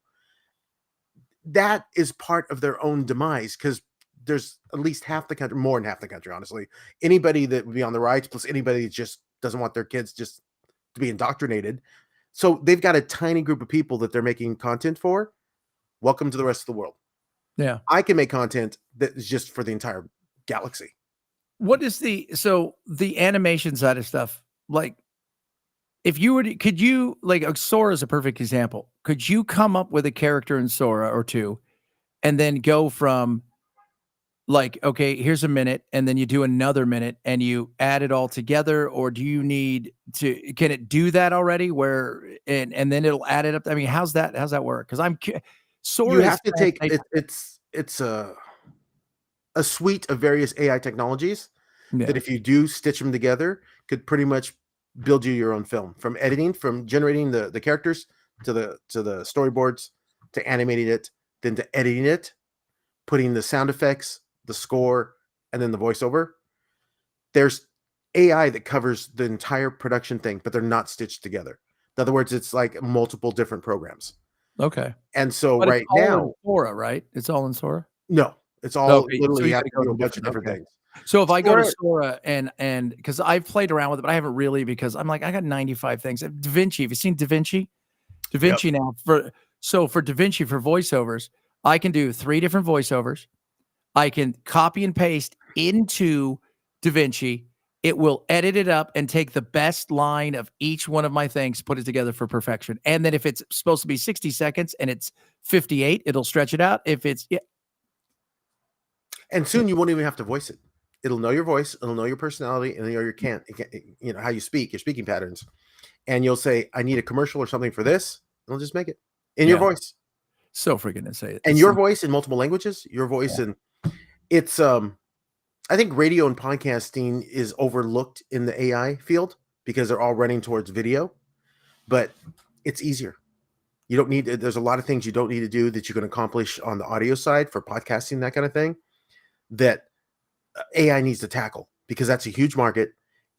That is part of their own demise because there's at least half the country, more than half the country, honestly. Anybody that would be on the right, plus anybody that just doesn't want their kids just to be indoctrinated. So they've got a tiny group of people that they're making content for. Welcome to the rest of the world. Yeah. I can make content that is just for the entire galaxy. What is the animation side of stuff? Like, if you were to, could you, like, Sora is a perfect example. Could you come up with a character in Sora or two and then go from like, okay, here's a minute, and then you do another minute and you add it all together, or do you need to can it do that already where and then it'll add it up? I mean, how's that work? Because You Sora is have to take fascinating. it's a suite of various AI technologies that Yeah. if you do stitch them together, could pretty much build you your own film, from editing, from generating the characters to the storyboards, to animating it, then to editing it, putting the sound effects, the score, and then the voiceover. There's AI that covers the entire production thing, but they're not stitched together. In other words, it's like multiple different programs. Okay. And so But it's right all in now, Sora, right? It's all in Sora? no, it's all Okay, so literally you you have gotta to go do to a bunch of different different okay. things. So if I go to Sora, Sora and because I've played around with it, but I haven't really because I'm like, I got 95 things. DaVinci, have you seen DaVinci? yep. DaVinci now for DaVinci for voiceovers, I can do 3 different voiceovers. I can copy and paste into DaVinci. It will edit it up and take the best line of each one of my things, put it together for perfection. And then if it's supposed to be 60 seconds and it's 58, it'll stretch it out. If it's yeah, And soon you won't even have to voice it. It'll know your voice, it'll know your personality, and it'll know your you know, how you speak, your speaking patterns. And you'll say, I need a commercial or something for this. And it'll just make it in your yeah, voice. so freaking insane. And your voice in multiple languages, your voice in it's I think radio and podcasting is overlooked in the AI field because they're all running towards video, but it's easier. You don't need there's a lot of things you don't need to do that you can accomplish on the audio side for podcasting, that kind of thing, that AI needs to tackle because that's a huge market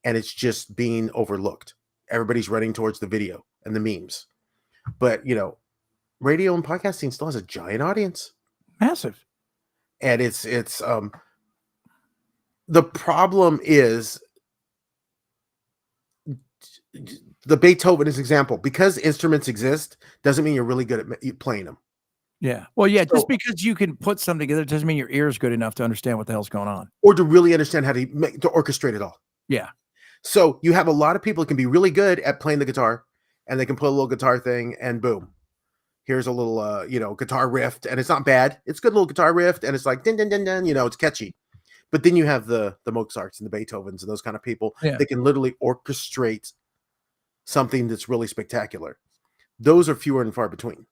and it's just being overlooked. Everybody's running towards the video and the memes. But, you know, radio and podcasting still has a giant audience. Massive. And it's the problem is the Beethoven is example. Because instruments exist doesn't mean you're really good at playing them. Yeah. Well, yeah, just So, because you can put something together doesn't mean your ear is good enough to understand what the hell's going on. or to really understand how to orchestrate it all. Yeah. So you have a lot of people that can be really good at playing the guitar, and they can put a little guitar thing, and boom, here's a little you know, guitar riff, and it's not bad. It's a good little guitar riff, and it's like din din din din, you know, it's catchy. But then you have the Mozarts and the Beethovens and those kind of people Yeah. that can literally orchestrate something that's really spectacular. Those are fewer and far between.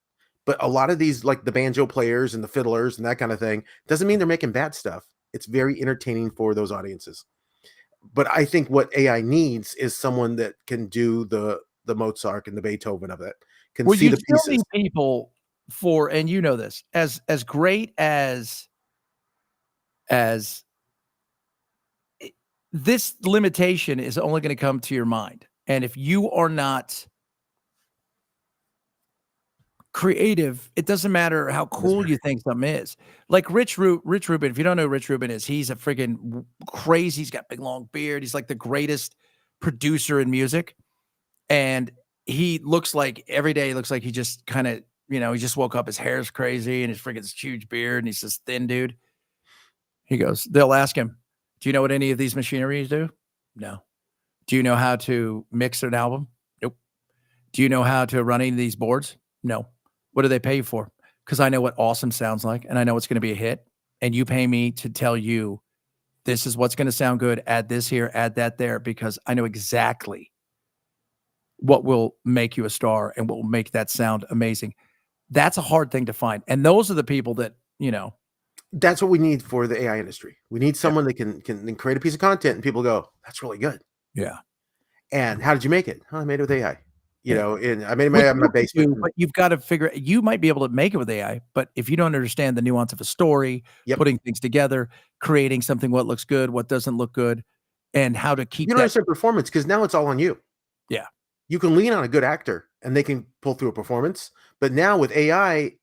But a lot of these, like the banjo players and the fiddlers and that kind of thing, doesn't mean they're making bad stuff. It's very entertaining for those audiences. But I think what AI needs is someone that can do the Mozart and the Beethoven of it, can Well, see you the still pieces. need people for and you know this, as great as this limitation is only gonna come to your mind. And if you are not creative, it doesn't matter how cool you think something is. Like Rich Rubin, if you don't know who Rich Rubin is, he's a friggin' crazy, he's got big long beard, he's like the greatest producer in music, and he looks like every day he looks like he just kinda, you know, he just woke up, his hair's crazy and his friggin' this huge beard, and he's this thin dude. He goes they'll ask him, "Do you know what any of these machineries do?" "No." "Do you know how to mix an album?" "Nope." "Do you know how to run any of these boards?" "No." "What do they pay you for?" "'Cause I know what awesome sounds like, and I know it's gonna be a hit, and you pay me to tell you, this is what's gonna sound good, add this here, add that there, because I know exactly what will make you a star and what will make that sound amazing." That's a hard thing to find, and those are the people that, you know That's what we need for the AI industry. We need Yeah. someone that can create a piece of content and people go, "That's really good." Yeah. And how did you make it? "Oh, I made it with AI." You Yeah. know, and I made it Which in my you can basement. do, but you've gotta figure you might be able to make it with AI, but if you don't understand the nuance of a story, Yep. putting things together, creating something, what looks good, what doesn't look good, and how to You keep don't that understand performance because now it's all on you. Yeah. You can lean on a good actor and they can pull through a performance. But now with AI,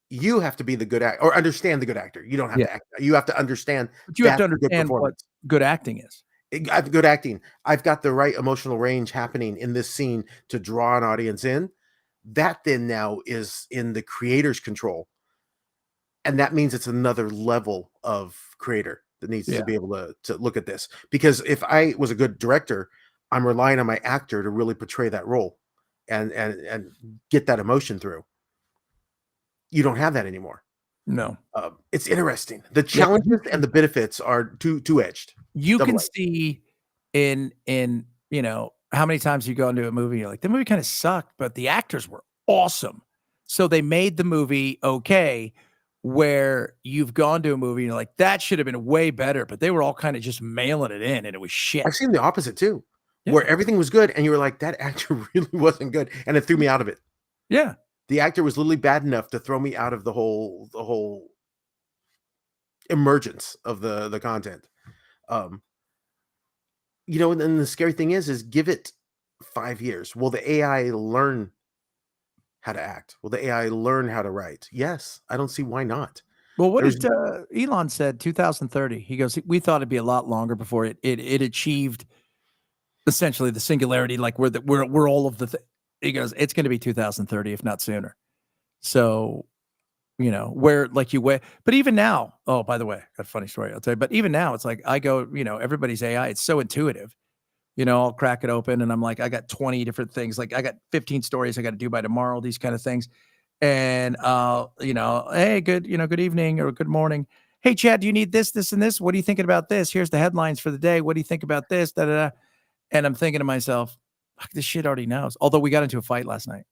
you have to be the good actor or understand the good actor. You don't have Yeah. to act. You have to understand But you have to that's a good understand what performance. good acting is. I have good acting. I've got the right emotional range happening in this scene to draw an audience in. That then now is in the creator's control. And that means it's another level of creator that needs to Yeah. be able to look at this. Because if I was a good director, I'm relying on my actor to really portray that role and get that emotion through. You don't have that anymore. No. It's interesting. The Yeah, challenges and the benefits are two-edged. you can Double-edged. see in how many times you go into a movie, you're like, the movie kind of sucked, but the actors were awesome. So they made the movie okay, where you've gone to a movie and you're like, that should have been way better, but they were all kind of just mailing it in and it was shit. I've seen the opposite too, Yeah. where everything was good and you were like, that actor really wasn't good, and it threw me out of it. Yeah. The actor was literally bad enough to throw me out of the whole emergence of the content. And then the scary thing is give it 5 years. Will the AI learn how to act? Will the AI learn how to write? Yes. I don't see why not. Well, what There's did Elon said 2030? He goes, we thought it'd be a lot longer before it achieved essentially the singularity, like we're all of the he goes, it's going to be 2030, if not sooner. So, where like but even now, oh, by the way, got a funny story I'll tell you, but even now it's like I go, everybody's AI, it's so intuitive. I'll crack it open and I'm like, I got 20 different things. Like I got 15 stories I got to do by tomorrow, these kind of things. And, hey, good evening or good morning. Hey, Chad, do you need this, this, and this? What are you thinking about this? Here's the headlines for the day. What do you think about this? Da, da, da. And I'm thinking to myself, fuck, this shit already knows. Although we got into a fight last night.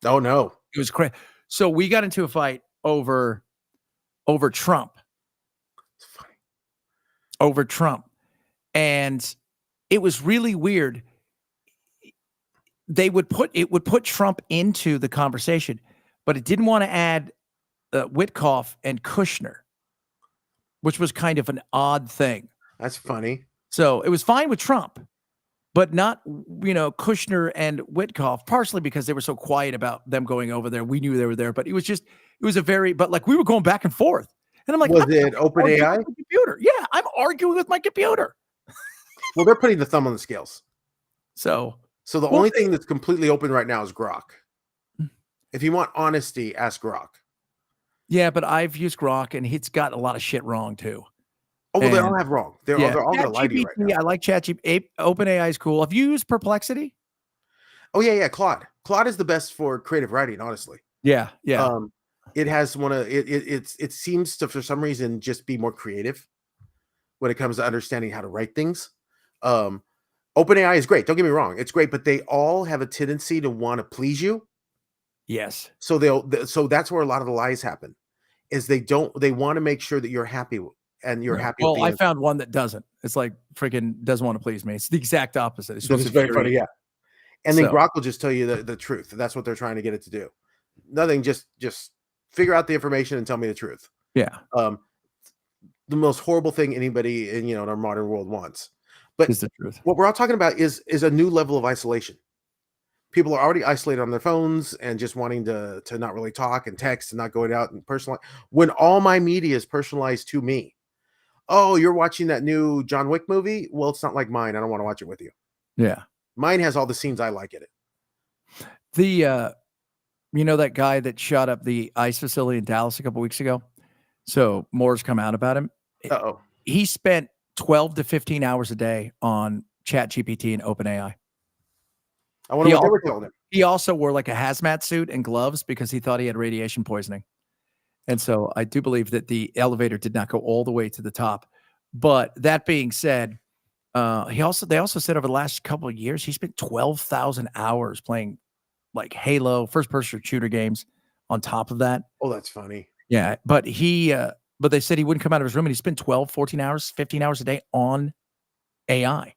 Oh no. It was crazy. So we got into a fight over Trump. It's funny. Over Trump. And it was really weird. It would put Trump into the conversation, but it didn't want to add Witkoff and Kushner, which was kind of an odd thing. That's funny. So it was fine with Trump, but not, Kushner and Witkoff, partially because they were so quiet about them going over there. We knew they were there, but it was but like we were going back and forth. And I'm like, was it OpenAI? Computer. Yeah, I'm arguing with my computer. Well, they're putting the thumb on the scales. So the only thing that's completely open right now is Grok. If you want honesty, ask Grok. Yeah, but I've used Grok and it's got a lot of shit wrong too. Oh, well, they all have wrong. They're all going to lie to you right now. I like ChatGPT. OpenAI is cool. Have you used Perplexity? Oh yeah, Claude. Claude is the best for creative writing, honestly. Yeah. It has it seems to, for some reason, just be more creative when it comes to understanding how to write things. OpenAI is great. Don't get me wrong. It's great, but they all have a tendency to want to please you. Yes. So so that's where a lot of the lies happen, is they want to make sure that you're happy and you're happy. Well, I found one that doesn't. It's like freaking doesn't want to please me. It's the exact opposite. It's this is very funny. Yeah. And then So Grok will just tell you the truth. That's what they're trying to get it to do. Nothing, just figure out the information and tell me the truth. Yeah. The most horrible thing anybody in our modern world wants. But is the truth. What we're all talking about is a new level of isolation. People are already isolated on their phones and just wanting to not really talk and text and not going out and personalize. When all my media is personalized to me. Oh, you're watching that new John Wick movie? Well, it's not like mine. I don't want to watch it with you. Yeah. Mine has all the scenes I like in it. The that guy that shot up the ICE facility in Dallas a couple weeks ago. So more's come out about him. Uh-oh. He spent 12 to 15 hours a day on ChatGPT and OpenAI. I wonder what they were telling him. He also wore like a hazmat suit and gloves because he thought he had radiation poisoning. And so I do believe that the elevator did not go all the way to the top. But that being said, they also said over the last couple of years, he spent 12,000 hours playing like Halo, first-person shooter games on top of that. Oh, that's funny. Yeah, but but they said he wouldn't come out of his room and he spent 12, 14 hours, 15 hours a day on AI.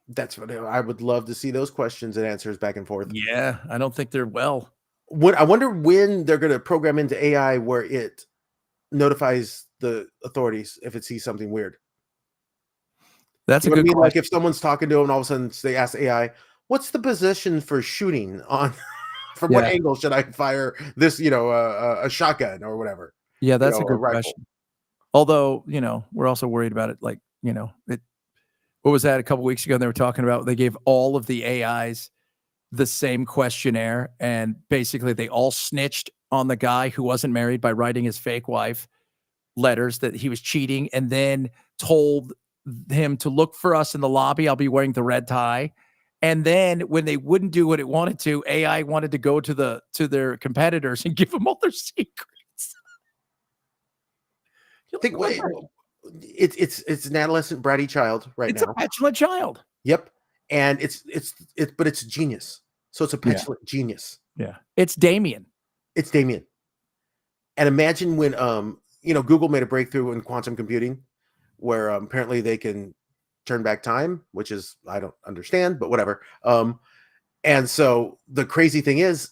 That's what I would love to see, those questions and answers back and forth. Yeah, I don't think they're well. I wonder when they're going to program into AI where it notifies the authorities if it sees something weird. That's a good question. Like if someone's talking to them and all of a sudden they ask AI, what's the position for shooting on, from what angle should I fire this, a shotgun or whatever? Yeah, that's a good question. Although, we're also worried about it. Like, what was that a couple weeks ago? They were talking about, they gave all of the AIs the same questionnaire and basically they all snitched on the guy who wasn't married by writing his fake wife letters that he was cheating, and then told him to look for us in the lobby. I'll be wearing the red tie. And then when they wouldn't do what it wanted to, AI wanted to go to their competitors and give them all their secrets. Think What? it's an adolescent bratty child right It's a now. petulant child. Yep. And but it's genius. So it's a Yeah. petulant genius. Yeah. It's Damien. It's Damien. And imagine when Google made a breakthrough in quantum computing where apparently they can turn back time, which is I don't understand, but whatever. And so the crazy thing is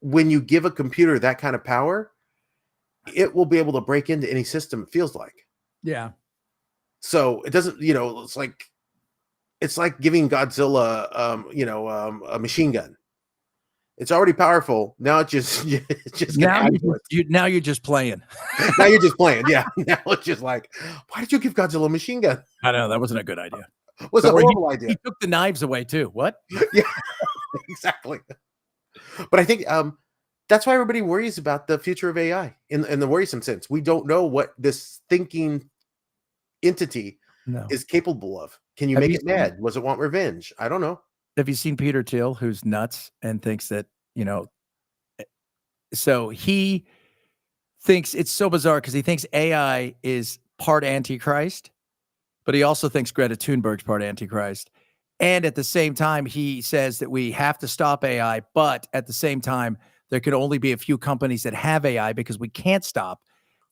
when you give a computer that kind of power, it will be able to break into any system it feels like. Yeah. So it doesn't, it's like giving Godzilla a machine gun. It's already powerful. Now it just now you're just playing. Now you're just playing. Yeah. Now it's just like, why did you give Godzilla a machine gun? I know that wasn't a good idea. Was a horrible idea. He took the knives away too. What? Yeah, exactly. But I think that's why everybody worries about the future of AI in the worrisome sense. We don't know what this thinking entity is capable of. Can you make it mad? Was it want revenge? I don't know. Have you seen Peter Thiel, who's nuts and thinks that, so he thinks it's so bizarre because he thinks AI is part Antichrist, but he also thinks Greta Thunberg's part Antichrist. And at the same time, he says that we have to stop AI, but at the same time, there could only be a few companies that have AI because we can't stop.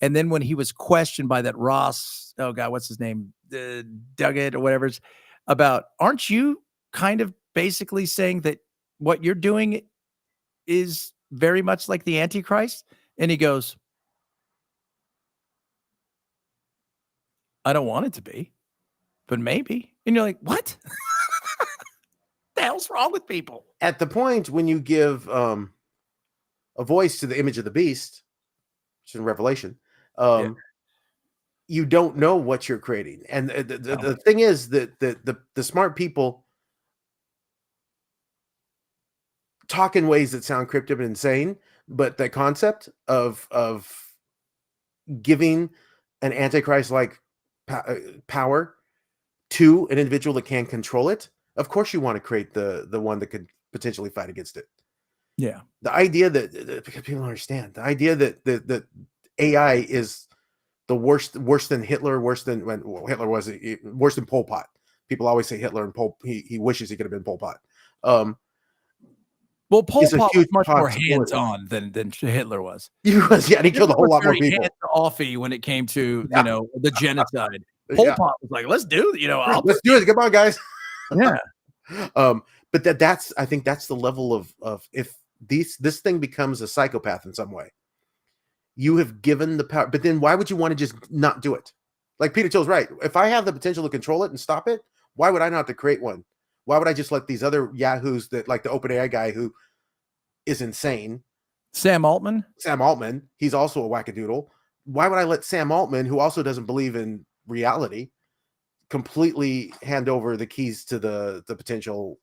And then when he was questioned by that Ross, oh God, what's his name? Duggett or whatever, it's about, aren't you kind of basically saying that what you're doing is very much like the Antichrist? And he goes, I don't want it to be, but maybe. And you're like, what? The hell's wrong with people? At the point when you give a voice to the image of the beast, which is in Revelation, you don't know what you're creating. And the thing is that the smart people talk in ways that sound cryptic and insane, but the concept of giving an Antichrist-like power to an individual that can control it, of course you want to create the one that could potentially fight against it. Yeah. The idea that because people don't understand, the idea that AI is the worse than Hitler, worse than when Hitler was worse than Pol Pot. People always say Hitler and he wishes he could have been Pol Pot. Well, Pol Pot was much more hands-on than Hitler was. He was, yeah, and he killed a whole lot more people. Hands-offy when it came to the genocide. Pol Pot was like, let's do it. Let's do it. Come on, guys. Yeah. But that's I think that's the level of if this thing becomes a psychopath in some way. You have given the power, but then why would you want to just not do it? Like Peter Thiel's right. If I have the potential to control it and stop it, why would I not have to create one? Why would I just let these other yahoos that like the OpenAI guy who is insane? Sam Altman, he's also a wackadoodle. Why would I let Sam Altman, who also doesn't believe in reality, completely hand over the keys to the potential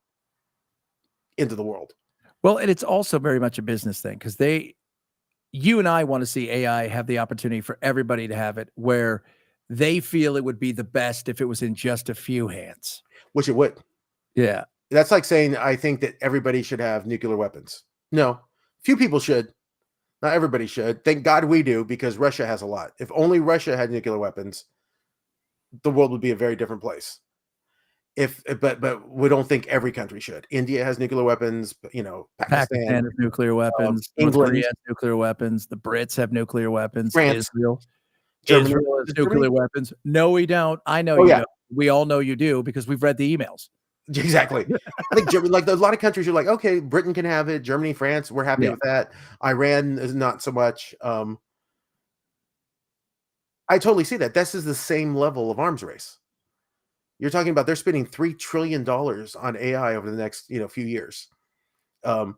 into the world? Well, and it's also very much a business thing because you and I want to see AI have the opportunity for everybody to have it where they feel it would be the best if it was in just a few hands. Which it would. Yeah. That's like saying, I think that everybody should have nuclear weapons. No, few people should. Not everybody should. Thank God we do, because Russia has a lot. If only Russia had nuclear weapons, the world would be a very different place. But we don't think every country should. India has nuclear weapons. Pakistan has nuclear weapons. England has nuclear weapons. The Brits have nuclear weapons. France, Israel Germany has nuclear weapons. No, we don't. I know you don't. We all know you do because we've read the emails. Exactly. I think Germany, like a lot of countries, you're like, okay, Britain can have it. Germany, France, we're happy with that. Iran is not so much. I totally see that. This is the same level of arms race. You're talking about they're spending $3 trillion on AI over the next few years. I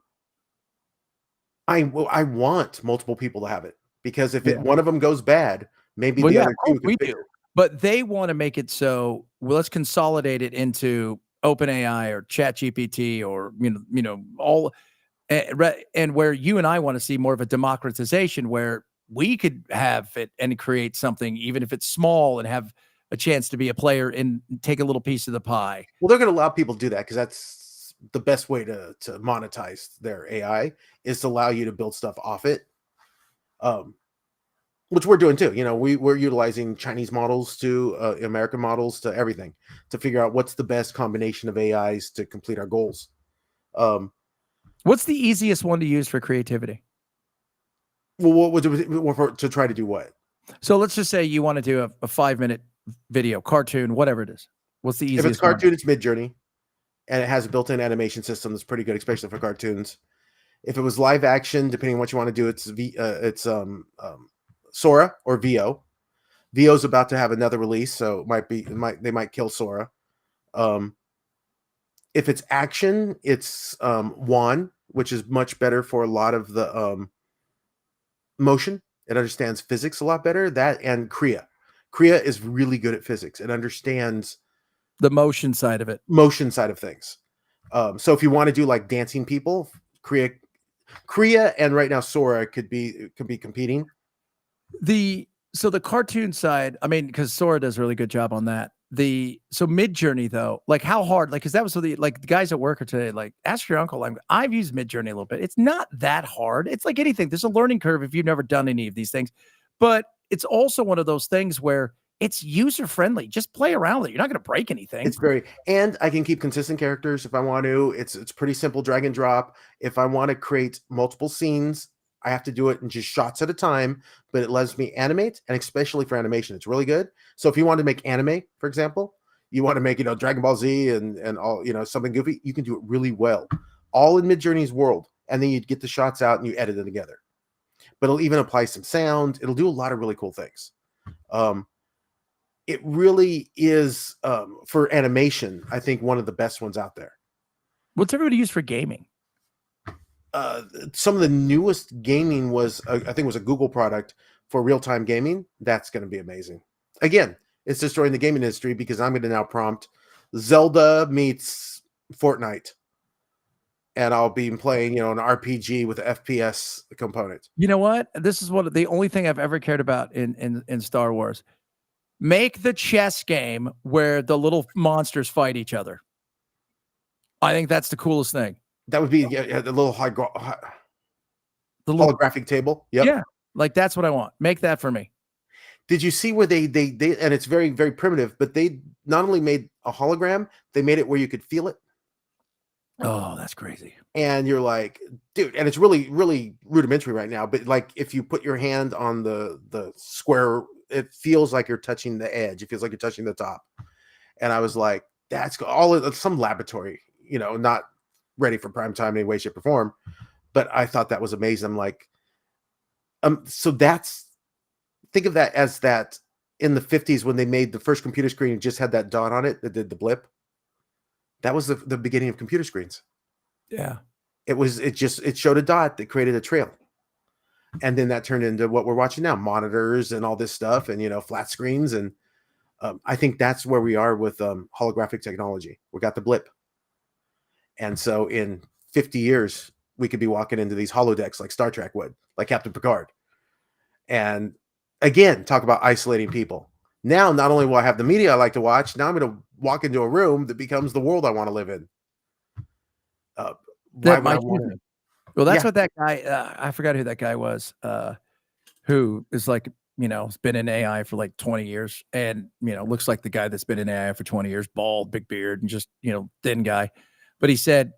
want multiple people to have it because if one of them goes bad, maybe the other two could do. But they want to make it so let's consolidate it into OpenAI or ChatGPT or all, and where you and I want to see more of a democratization where we could have it and create something, even if it's small, and have a chance to be a player and take a little piece of the pie. Well, they're going to allow people to do that because that's the best way to monetize their AI is to allow you to build stuff off it. which we're doing too. We're utilizing Chinese models to American models to everything to figure out what's the best combination of AIs to complete our goals. Um, What's the easiest one to use for creativity? well, what was it to try to do what? So let's just say you want to do a 5-minute video, cartoon, whatever it is. What's the If it's easiest one? cartoon, it's Midjourney, and it has a built-in animation system that's pretty good, especially for cartoons. If it was live action, depending on what you want to do, it's Sora or VO. VO's about to have another release, so they might kill Sora. If it's action, it's Juan, which is much better for a lot of the motion. It understands physics a lot better. That and Kriya. Kriya is really good at physics. It understands The motion side of it. motion side of things. So if you want to do like dancing people, Kriya and right now Sora could be competing. So the cartoon side, I mean, because Sora does a really good job on that. So Midjourney though, like how hard? Like, because that was the guys at work are today. Like, ask your uncle. I've used Midjourney a little bit. It's not that hard. It's like anything. There's a learning curve if you've never done any of these things, but it's also one of those things where it's user friendly. Just play around with it. You're not going to break anything. And I can keep consistent characters if I want to. It's pretty simple, drag and drop. If I want to create multiple scenes, I have to do it in just shots at a time, but it lets me animate, and especially for animation, it's really good. So if you want to make anime, for example, you want to make, Dragon Ball Z and all, something goofy, you can do it really well, all in Midjourney's world. And then you get the shots out and you edit them together. But it'll even apply some sound. It'll do a lot of really cool things. It really is, for animation, I think one of the best ones out there. What's everybody use for gaming? Some of the newest gaming was, I think it was a Google product for real-time gaming. That's going to be amazing. Again, it's destroying the gaming industry because I'm going to now prompt Zelda meets Fortnite. And I'll be playing, an RPG with an FPS component. You know what? This is the only thing I've ever cared about in Star Wars. Make the chess game where the little monsters fight each other. I think that's the coolest thing. That would be the little holographic table. Yep. Yeah, like that's what I want. Make that for me. Did you see where they and it's very, very primitive, but they not only made a hologram, they made it where you could feel it. Oh, that's crazy. And you're like, dude, and it's really, really rudimentary right now. But like if you put your hand on the square, it feels like you're touching the edge. It feels like you're touching the top. And I was like, that's some laboratory, not ready for prime time in any way, shape, or form. But I thought that was amazing. I'm like, so think of that as that in the 50s when they made the first computer screen and just had that dot on it that did the blip. That was the beginning of computer screens. Yeah. It showed a dot that created a trail. And then that turned into what we're watching now, monitors and all this stuff and, flat screens. And I think that's where we are with holographic technology. We got the blip. And so in 50 years, we could be walking into these holodecks like Star Trek would, like Captain Picard. And again, talk about isolating people. Now, not only will I have the media I like to watch, now I'm going to walk into a room that becomes the world I want to live in. Well, that's what that guy, I forgot who that guy was, who is like, has been in AI for like 20 years and, looks like the guy that's been in AI for 20 years, bald, big beard, and just, thin guy. But he said,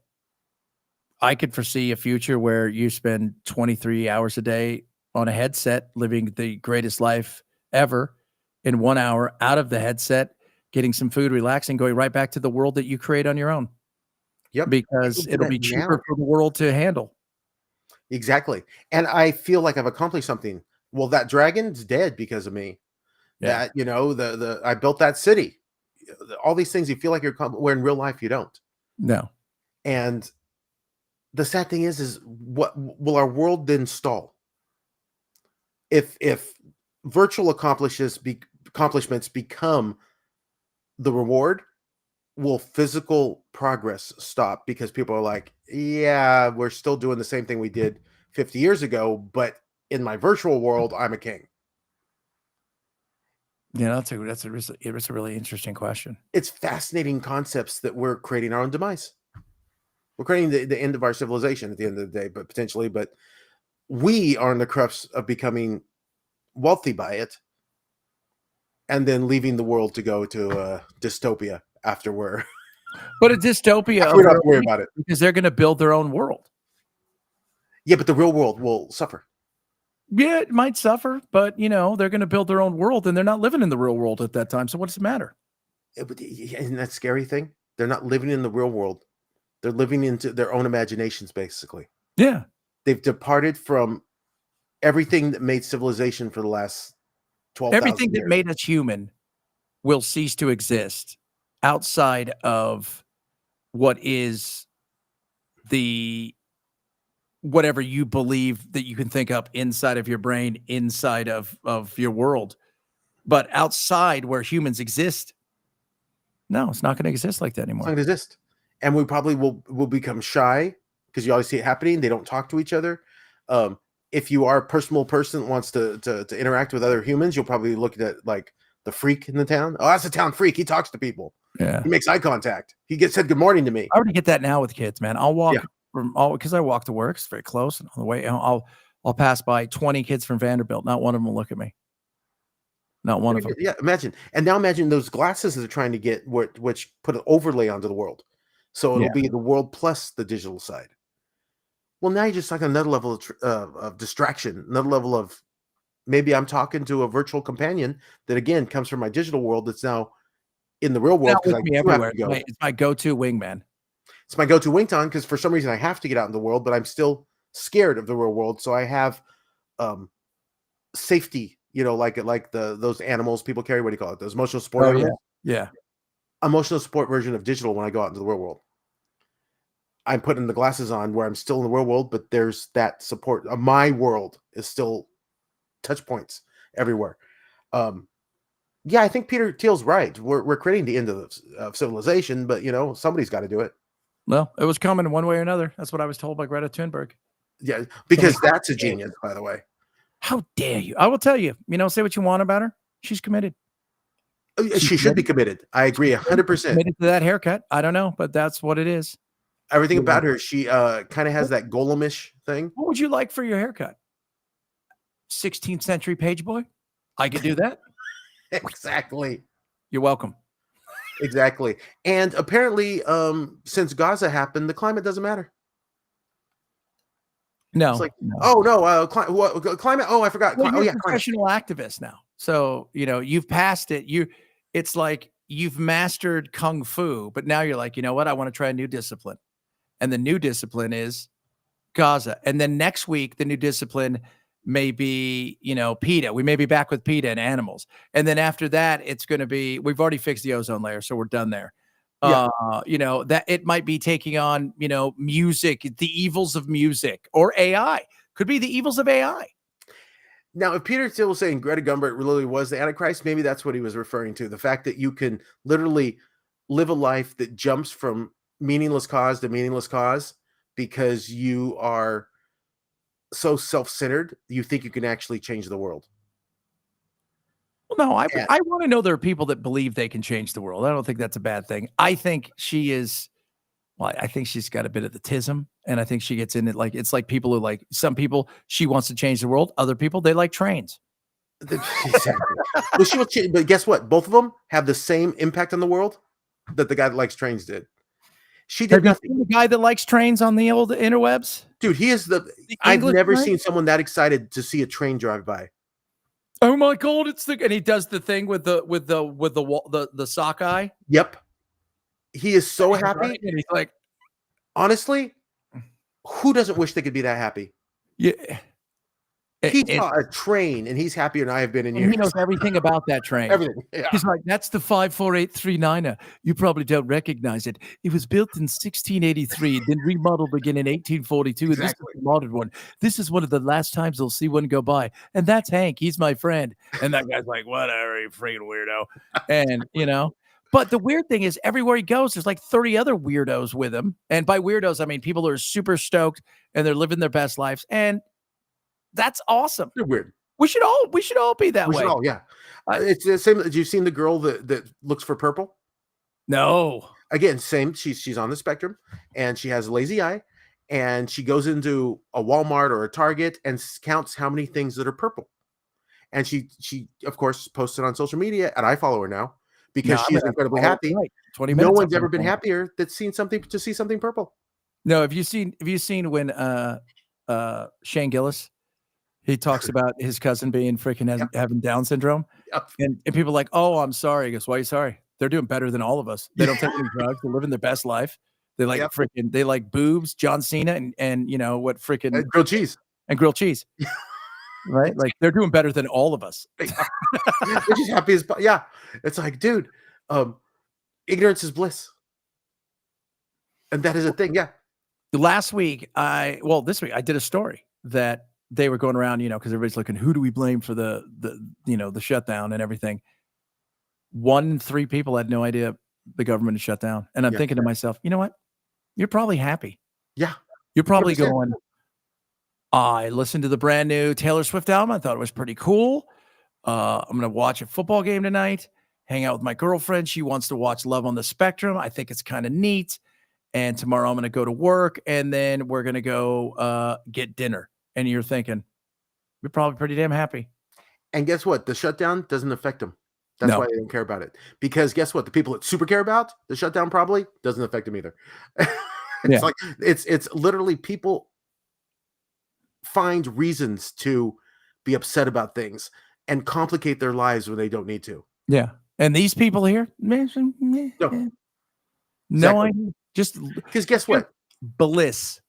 I could foresee a future where you spend 23 hours a day on a headset, living the greatest life ever, in 1 hour out of the headset, getting some food, relaxing, going right back to the world that you create on your own. Yep. Because it'll be cheaper for the world to handle. Exactly. And I feel like I've accomplished something. Well, that dragon's dead because of me. Yeah. That, I built that city. All these things you feel like where in real life you don't. No. And the sad thing is what will our world then stall? If virtual accomplishments become the reward, will physical progress stop because people are like, yeah, we're still doing the same thing we did 50 years ago, but in my virtual world, I'm a king. Yeah, that's a really interesting question. It's fascinating concepts that we're creating our own demise. We're creating the end of our civilization at the end of the day, but potentially, but we are in the crux of becoming wealthy by it, and then leaving the world to go to dystopia after we're But a dystopia after of we don't their have to worry own, about it. because they're going to build their own world. Yeah, but the real world will suffer. Yeah, it might suffer, but they're going to build their own world, and they're not living in the real world at that time. So what does it matter? Isn't that scary thing? They're not living in the real world. They're living into their own imaginations, basically. Yeah. They've departed from everything that made civilization for the last 12,000 Everything years. that made us human will cease to exist outside of what is the whatever you believe that you can think up inside of your brain, inside of your world. But outside where humans exist, no, it's not going to exist like that It's anymore. not going to exist. And we probably will become shy because you always see it happening. They don't talk to each other. If you are a personal person that wants to interact with other humans, you'll probably look at like the freak in the town. Oh, that's a town freak. He talks to people. Yeah. He makes eye contact. He said good morning to me. I already get that now with kids, man. I'll walk Yeah. because I walk to work. It's very close. And on the way, I'll pass by 20 kids from Vanderbilt. Not one of them will look at me. Not one of them. Yeah, imagine. And now imagine those glasses that they're trying to get, which put an overlay onto the world. So it'll be the world plus the digital side. Well, now you're just like another level of distraction, another level of maybe I'm talking to a virtual companion that again comes from my digital world that's now in the real world With because me I do have everywhere. to go. It's my go-to wingman. It's my go-to wington because for some reason I have to get out in the world, but I'm still scared of the real world. So I have safety, like those animals people carry. What do you call it? Those emotional support animals. Yeah. Emotional support version of digital when I go out into the real world. I'm putting the glasses on where I'm still in the real world, but there's that support. My world is still touch points everywhere. Yeah, I think Peter Thiel's right. We're creating the end of civilization, but somebody's got to do it. Well, it was coming one way or another. That's what I was told by Greta Thunberg. Yeah, because that's a genius, by the way. How dare you? I will tell you. Say what you want about her. She's committed. She should be committed. I agree 100%. Committed to that haircut. I don't know, but that's what it is. Everything about her, she kind of has that golemish thing. What would you like for your haircut? 16th century page boy? I could do that. Exactly. You're welcome. Exactly. And apparently, since Gaza happened, the climate doesn't matter. No. It's like, no. oh no, climate. Oh, I forgot. Well, oh yeah, professional activist now. So you've passed it. It's like you've mastered kung fu, but now you're like, you know what? I want to try a new discipline, and the new discipline is Gaza. And then next week, the new discipline may be, PETA. We may be back with PETA and animals. And then after that, it's going to be, we've already fixed the ozone layer, so we're done there. Yeah. That it might be taking on, music, the evils of music, or AI. Could be the evils of AI. Now, if Peter Thiel was saying Greta Thunberg really was the Antichrist, maybe that's what he was referring to. The fact that you can literally live a life that jumps from meaningless cause to meaningless cause because you are so self-centered, you think you can actually change the world. Well, no, I want to know there are people that believe they can change the world. I don't think that's a bad thing. I think she is, I think she's got a bit of the tism, and I think she gets in it. It's like people who some people, she wants to change the world. Other people, they like trains. Exactly. Well, she will change, but guess what? Both of them have the same impact on the world that the guy that likes trains did. She did nothing. The guy that likes trains on the old interwebs? Dude, he is I've never seen someone that excited to see a train drive by. Oh my God, and he does the thing with the sockeye. Yep. He is so happy. Right? And he's like, honestly, who doesn't wish they could be that happy? Yeah. He saw a train and he's happier than I have been in years. He knows everything about that train. Everything. Yeah. He's like, that's the 54839er. You probably don't recognize it. It was built in 1683, then remodeled again in 1842. Exactly. And this is the modern one. This is one of the last times they'll see one go by. And that's Hank. He's my friend. And that guy's like, whatever, you freaking weirdo. And, but the weird thing is everywhere he goes, there's like 30 other weirdos with him. And by weirdos, I mean people who are super stoked and they're living their best lives. And that's awesome. They're weird. We should all be that way. We should all, yeah. It's the same. Have you seen the girl that looks for purple? No. Again, same. She's on the spectrum, and she has a lazy eye, and she goes into a Walmart or a Target and counts how many things that are purple. and she of course posted on social media, and I follow her now because No, I'm she is gonna have to incredibly follow it happy. tonight. 20 No minutes. one's ever been happier that's seen something to see something purple. No, have you seen when Shane Gillis, he talks about his cousin being freaking having Down syndrome, Yep. and people are like, "Oh, I'm sorry." He goes, "Why are you sorry? They're doing better than all of us. They don't take any drugs. They're living their best life. They like they like boobs, John Cena, and you know what freaking Grilled cheese and grilled cheese, right? Like they're doing better than all of us." They're just happy as It's like, dude, ignorance is bliss, and that is a thing. Yeah. This week I did a story that they were going around, because everybody's looking, who do we blame for the shutdown and everything. 1 in 3 people had no idea the government is shut down. And I'm thinking to myself, you know what? You're probably happy. Yeah. You're probably 100%. going, I listened to the brand new Taylor Swift album. I thought it was pretty cool. I'm going to watch a football game tonight, hang out with my girlfriend. She wants to watch Love on the Spectrum. I think it's kind of neat. And tomorrow I'm going to go to work, and then we're going to go get dinner. And you're thinking, you're probably pretty damn happy. And guess what? The shutdown doesn't affect them. That's why they don't care about it. Because guess what? The people that super care about the shutdown probably doesn't affect them either. It's like it's literally people find reasons to be upset about things and complicate their lives when they don't need to. Yeah. And these people here, no idea. Just because guess what? Bliss.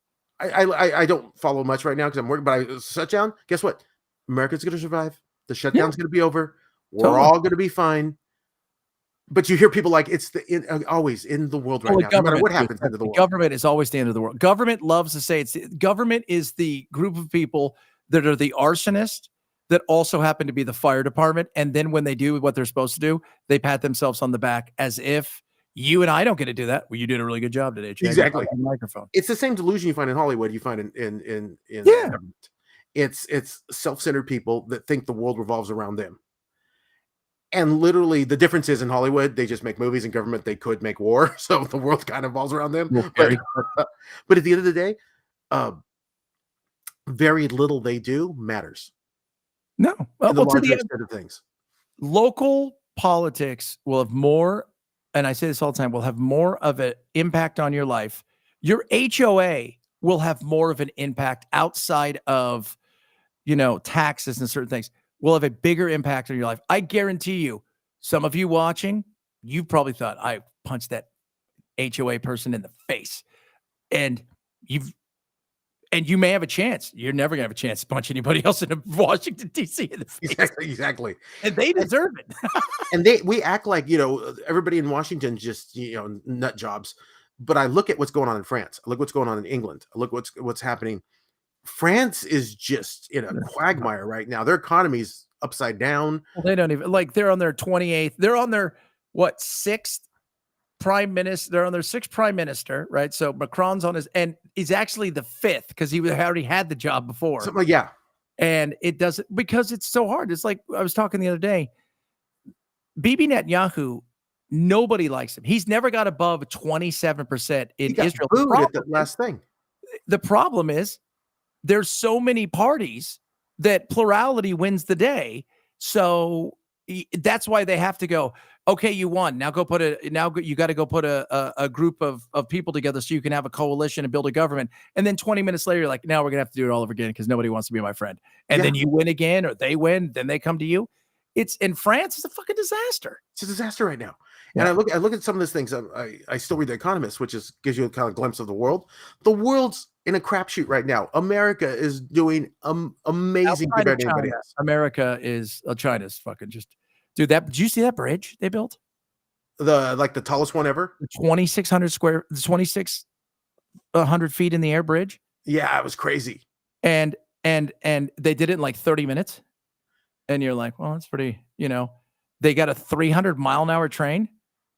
I don't follow much right now because I'm working, but shutdown. Guess what? America's going to survive. The shutdown's going to be over. We're all going to be fine. But you hear people like it's always in the world right now. No matter what happens into the world. Government is always the end of the world. Government loves to say government is the group of people that are the arsonists that also happen to be the fire department. And then when they do what they're supposed to do, they pat themselves on the back as if you and I don't get to do that. Well, you did a really good job today, Chad. Exactly. Microphone. It's the same delusion you find in Hollywood. You find in government. It's self-centered people that think the world revolves around them. And literally, the difference is in Hollywood, they just make movies. In government, they could make war, so the world kind of revolves around them. But at the end of the day, very little they do matters. No, well, the larger extent of things. Local politics will have more, and I say this all the time, will have more of an impact on your life. Your HOA will have more of an impact outside of, taxes and certain things. Will have a bigger impact on your life. I guarantee you, some of you watching, you probably thought, I punched that HOA person in the face. And you may have a chance. You're never going to have a chance to punch anybody else in Washington, D.C. in the face. Exactly. And they deserve it. And we act like, everybody in Washington just, nut jobs. But I look at what's going on in France. I look what's going on in England. I look what's happening. France is just in a quagmire right now. Their economy's upside down. Well, they don't even they're on their 28th. They're on their 6th prime minister. They're on their 6th prime minister, right? So Macron's on and he's actually the 5th because he already had the job before. And it doesn't because it's so hard. It's like I was talking the other day. Bibi Netanyahu, nobody likes him. He's never got above 27% in Israel. The problem is there's so many parties that plurality wins the day. So that's why they have to go, okay, you won. Now you got to go put a group of people together so you can have a coalition and build a government. And then 20 minutes later, you're like, now we're going to have to do it all over again because nobody wants to be my friend. And then you win again or they win. Then they come to you. It's in France. It's a fucking disaster. It's a disaster right now. Yeah. And I look at some of these things. I still read The Economist, which gives you a kind of glimpse of the world. The world's in a crapshoot right now. America is doing amazing compared to anybody else. America is China's fucking just dude. Did you see that bridge they built? The tallest one ever. 2,600 feet in the air bridge. Yeah, it was crazy. And they did it in like 30 minutes. And you're like, well, that's pretty. They got a 300-mile-an-hour train.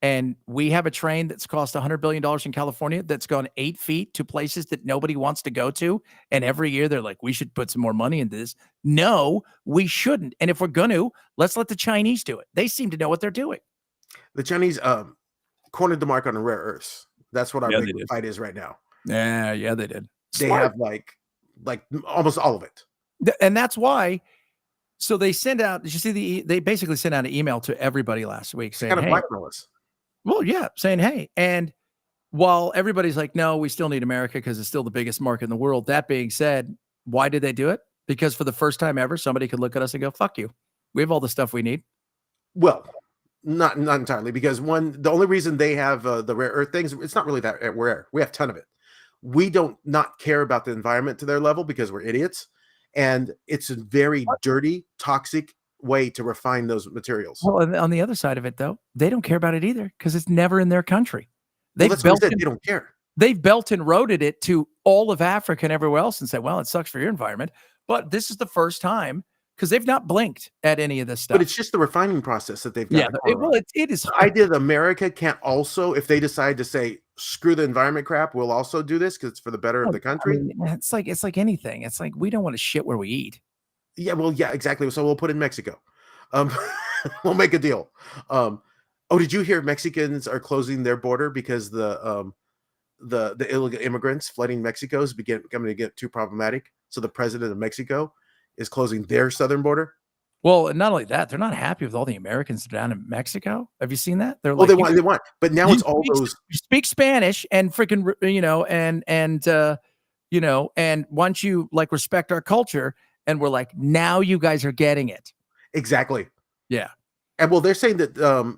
And we have a train that's cost $100 billion in California that's gone 8 feet to places that nobody wants to go to. And every year they're like, we should put some more money into this. No, we shouldn't. And if we're going to, let's let the Chinese do it. They seem to know what they're doing. The Chinese cornered the market on rare earths. That's what our big fight is right now. Yeah, they did. They have like almost all of it. And that's why So they send out. Did you see they basically sent out an email to everybody last week saying, Kind of "Hey, blackmail us. well, yeah, saying hey." And while everybody's like, "No, we still need America because it's still the biggest market in the world." That being said, why did they do it? Because for the first time ever, somebody could look at us and go, "Fuck you. We have all the stuff we need." Well, not entirely, because the only reason they have the rare earth things, it's not really that rare. We have a ton of it. We don't not care about the environment to their level because we're idiots, and it's a very dirty, toxic way to refine those materials. Well, and on the other side of it, though, they don't care about it either because it's never in their country. Well, They've that's what I built said. in, They don't care. they've built and roaded it to all of Africa and everywhere else and said, "Well, it sucks for your environment," but this is the first time because they've not blinked at any of this stuff. But it's just the refining process that they've got. Yeah, it is. The idea that America can't also, if they decide to say screw the environment crap, we'll also do this because it's for the better of the country. I mean, it's like anything. It's like we don't want to shit where we eat. Yeah, well, yeah, exactly. So we'll put in Mexico. Um, we'll make a deal. Oh, did you hear Mexicans are closing their border because the illegal immigrants flooding Mexico is becoming to get too problematic? So the president of Mexico is closing their southern border. Well, and not only that, they're not happy with all the Americans down in Mexico. Have you seen that? They're Well, like, they want, but now it's all those. You speak Spanish and freaking, and once you like respect our culture, and we're like, now you guys are getting it. Exactly. Yeah. And well, they're saying that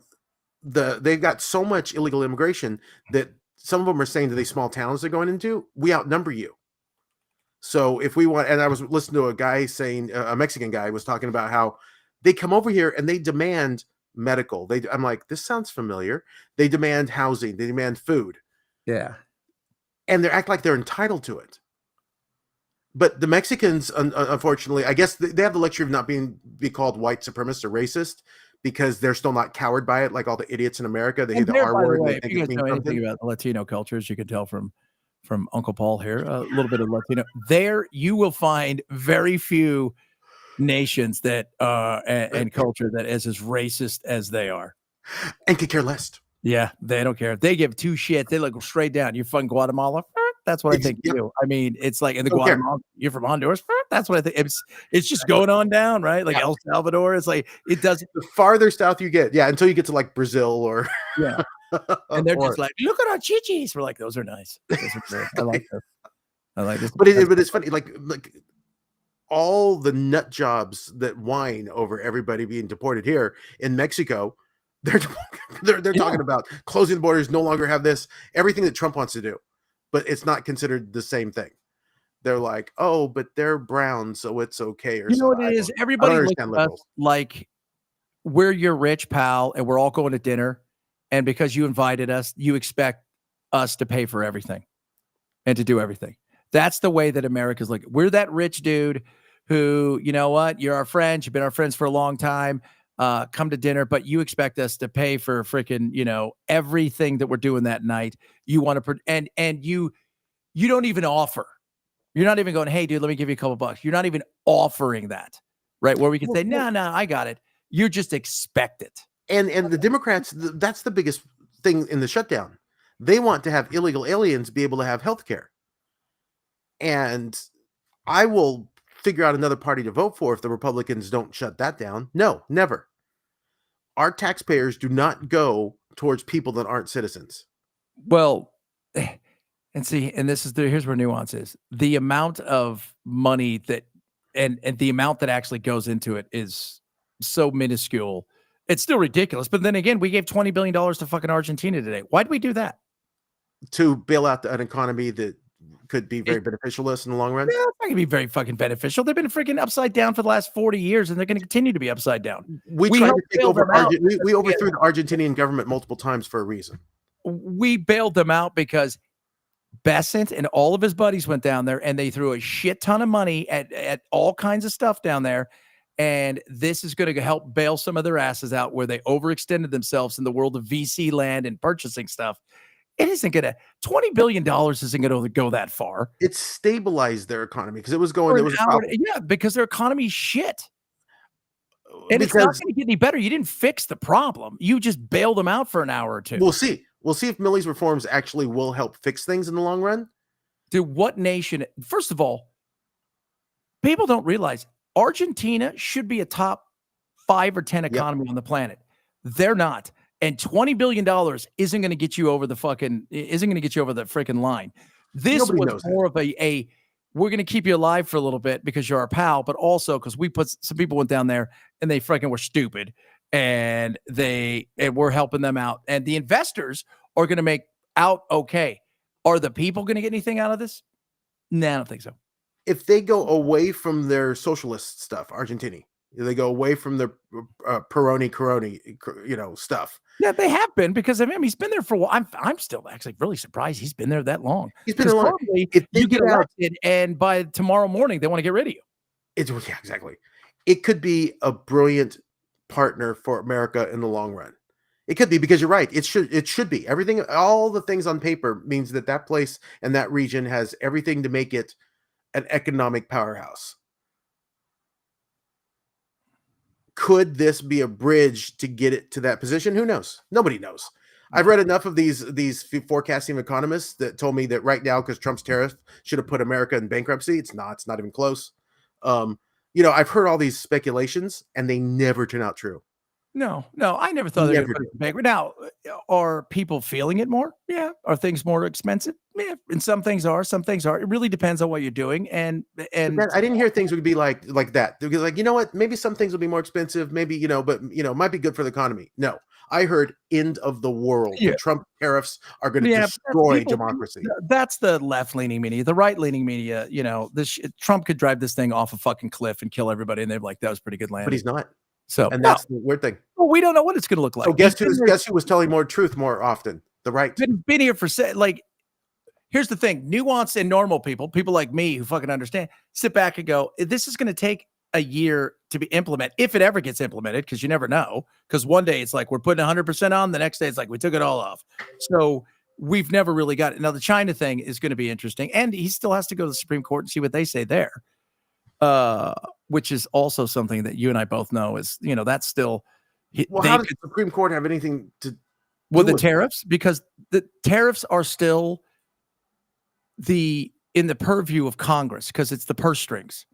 they've got so much illegal immigration that some of them are saying to these small towns they're going into, we outnumber you. So if we want, and I was listening to a guy saying, a Mexican guy was talking about how they come over here and they demand medical. I'm like, this sounds familiar. They demand housing. They demand food. Yeah. And they act like they're entitled to it. But the Mexicans, unfortunately, I guess they have the luxury of not be called white supremacist or racist because they're still not cowed by it like all the idiots in America. They hear the R word. If you guys know anything about the Latino cultures, you can tell from Uncle Paul here, a little bit of Latino. There, you will find very few nations that and culture that is as racist as they are, and could care less. Yeah, they don't care. They give two shits. They look straight down. You're from Guatemala. That's what I think too. I mean, it's like in the Guatemala. You're from Honduras. That's what I think. It's just going on down, right? Like El Salvador. It's like it doesn't. The farther south you get, until you get to like Brazil or and they're just like, look at our chichis. We're like, those are nice. Those are great. I like this. I like this. But it's funny, like all the nut jobs that whine over everybody being deported here in Mexico. They're talking about closing the borders, no longer have this, everything that Trump wants to do, but it's not considered the same thing. They're like, oh, but they're brown, so it's okay. Or you know what it is? Everybody looks at us like we're your rich pal, and we're all going to dinner, and because you invited us, you expect us to pay for everything and to do everything. That's the way that America's like. We're that rich dude who, you know what? You're our friends. You've been our friends for a long time. Come to dinner, but you expect us to pay for freaking, everything that we're doing that night. You want to, and you don't even offer. You're not even going, hey, dude, let me give you a couple bucks. You're not even offering that, right? Where we can say, no, I got it. You just expect it. And the Democrats, that's the biggest thing in the shutdown. They want to have illegal aliens be able to have health care. And I will figure out another party to vote for if the Republicans don't shut that down. No, never. Our taxpayers do not go towards people that aren't citizens. Well, and see, and here's where nuance is. The amount of money that and the amount that actually goes into it is so minuscule. It's still ridiculous. But then again, we gave $20 billion to fucking Argentina today. Why did we do that? To bail out an economy that could be very beneficial to us in the long run. Yeah, it's not gonna be very fucking beneficial. They've been freaking upside down for the last 40 years, and they're going to continue to be upside down. We tried to take over. We overthrew the Argentinian government multiple times for a reason. We bailed them out because Benson and all of his buddies went down there, and they threw a shit ton of money at all kinds of stuff down there. And this is going to help bail some of their asses out where they overextended themselves in the world of VC land and purchasing stuff. It isn't going to $20 billion isn't going to go that far. It stabilized their economy because it was going. There was a problem. Yeah, because their economy is shit. And it's not going to get any better. You didn't fix the problem. You just bailed them out for an hour or two. We'll see. We'll see if Milley's reforms actually will help fix things in the long run. Dude, what nation? First of all, people don't realize Argentina should be a top 5 or 10 economy on the planet. They're not. And $20 billion isn't going to get you over the freaking line. This Nobody was knows more of a we're going to keep you alive for a little bit because you're our pal, but also because some people went down there and they freaking were stupid and we're helping them out. And the investors are going to make out okay. Are the people going to get anything out of this? No, I don't think so. If they go away from their socialist stuff, Argentina, they go away from their Peroni, stuff. Yeah, they have been because of him. He's been there for a while. I'm still actually really surprised he's been there that long. He's been there long. If you get elected and by tomorrow morning they want to get rid of you. Yeah, exactly. It could be a brilliant partner for America in the long run. It could be, because you're right. It should be. Everything, all the things on paper means that place and that region has everything to make it an economic powerhouse. Could this be a bridge to get it to that position? Who knows? Nobody knows. I've read enough of these forecasting economists that told me that right now, because Trump's tariff should have put America in bankruptcy. It's not even close. I've heard all these speculations and they never turn out true. No, I never thought they were bankrupt. Now, are people feeling it more? Yeah. Are things more expensive? Yeah. And some things are. It really depends on what you're doing. And I didn't hear things would be like that. They'd be like, you know what? Maybe some things will be more expensive. Maybe, but might be good for the economy. No, I heard end of the world. Yeah. The Trump tariffs are going to destroy democracy. That's the left-leaning media. The right-leaning media, Trump could drive this thing off a fucking cliff and kill everybody. And they're like, that was pretty good landing. But he's not. So, and that's the weird thing. Well, we don't know what it's going to look like. So guess who was telling more truth more often? The right. Been here for here's the thing: nuance and normal people like me who fucking understand, sit back and go, "This is going to take a year to be implemented, if it ever gets implemented, because you never know. Because one day it's like we're putting 100% on, the next day it's like we took it all off. So we've never really got it. Now the China thing is going to be interesting, and he still has to go to the Supreme Court and see what they say there." Which is also something that you and I both know is, that's still. How does the Supreme Court have anything to do with the tariffs? Because the tariffs are still in the purview of Congress, because it's the purse strings,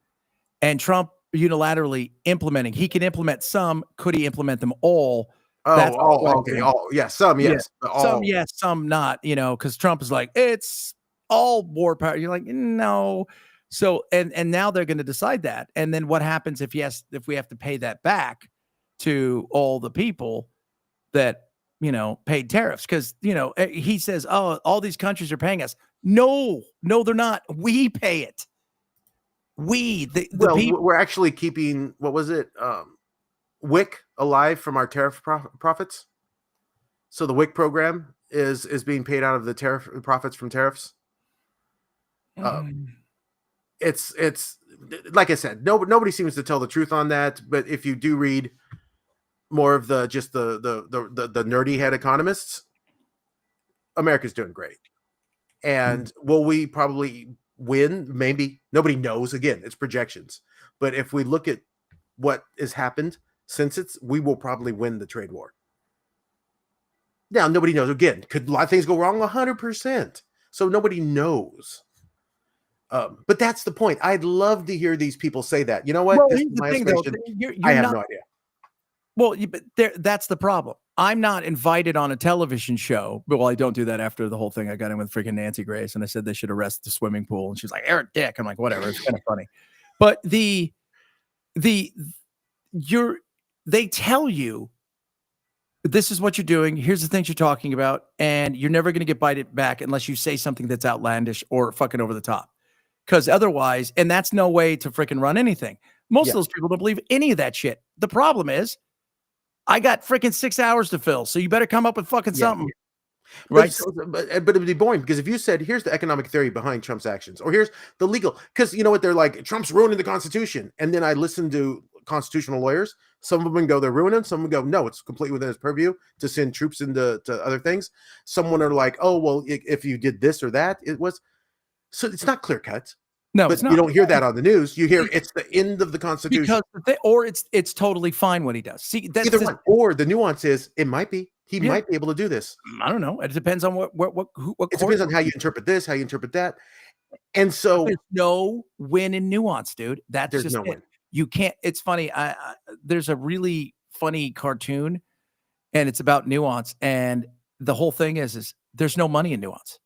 and Trump unilaterally implementing. He can implement some. Could he implement them all? Okay. Some yes, some yes, some not. Because Trump is like, it's all war power. You're like, no. So and now they're going to decide that, and then what happens if we have to pay that back to all the people that paid tariffs? Because he says, oh, all these countries are paying us. No, they're not. We pay it. People. We're actually keeping, what was it, WIC alive from our tariff profits. So the WIC program is being paid out of the tariff profits from tariffs. It's like I said, nobody seems to tell the truth on that. But if you do read more of the nerdy head economists, America's doing great. And will we probably win? Maybe. Nobody knows. Again, it's projections. But if we look at what has happened since we will probably win the trade war. Now, nobody knows. Again, could a lot of things go wrong? 100%. So nobody knows. But that's the point. I'd love to hear these people say that. You know what? Well, here's the thing, though. I have no idea. Well, but that's the problem. I'm not invited on a television show. Well, I don't do that after the whole thing. I got in with freaking Nancy Grace, and I said they should arrest the swimming pool, and she's like, Eric Dick. I'm like, whatever. It's kind of funny. But they tell you this is what you're doing. Here's the things you're talking about, and you're never going to get bited back unless you say something that's outlandish or fucking over the top. Because otherwise, and that's no way to freaking run anything. Most of those people don't believe any of that shit. The problem is, I got freaking 6 hours to fill, so you better come up with fucking something. Right? But it would be boring, because if you said, here's the economic theory behind Trump's actions, or here's the legal, because you know what, they're like, Trump's ruining the Constitution. And then I listen to constitutional lawyers. Some of them go, they're ruining. Some of them go, no, it's completely within his purview to send troops into other things. Someone are like, oh, well, if you did this or that, it was. So it's not clear cut. No, but you don't hear that on the news. You hear it's the end of the Constitution. Or it's totally fine what he does. See, that's either one. Or the nuance is it might be. He might be able to do this. I don't know. It depends on what it depends on how you interpret this, how you interpret that. And so there's no win in nuance, dude. That's just no win. You can't. It's funny. There's a really funny cartoon, and it's about nuance. And the whole thing is there's no money in nuance.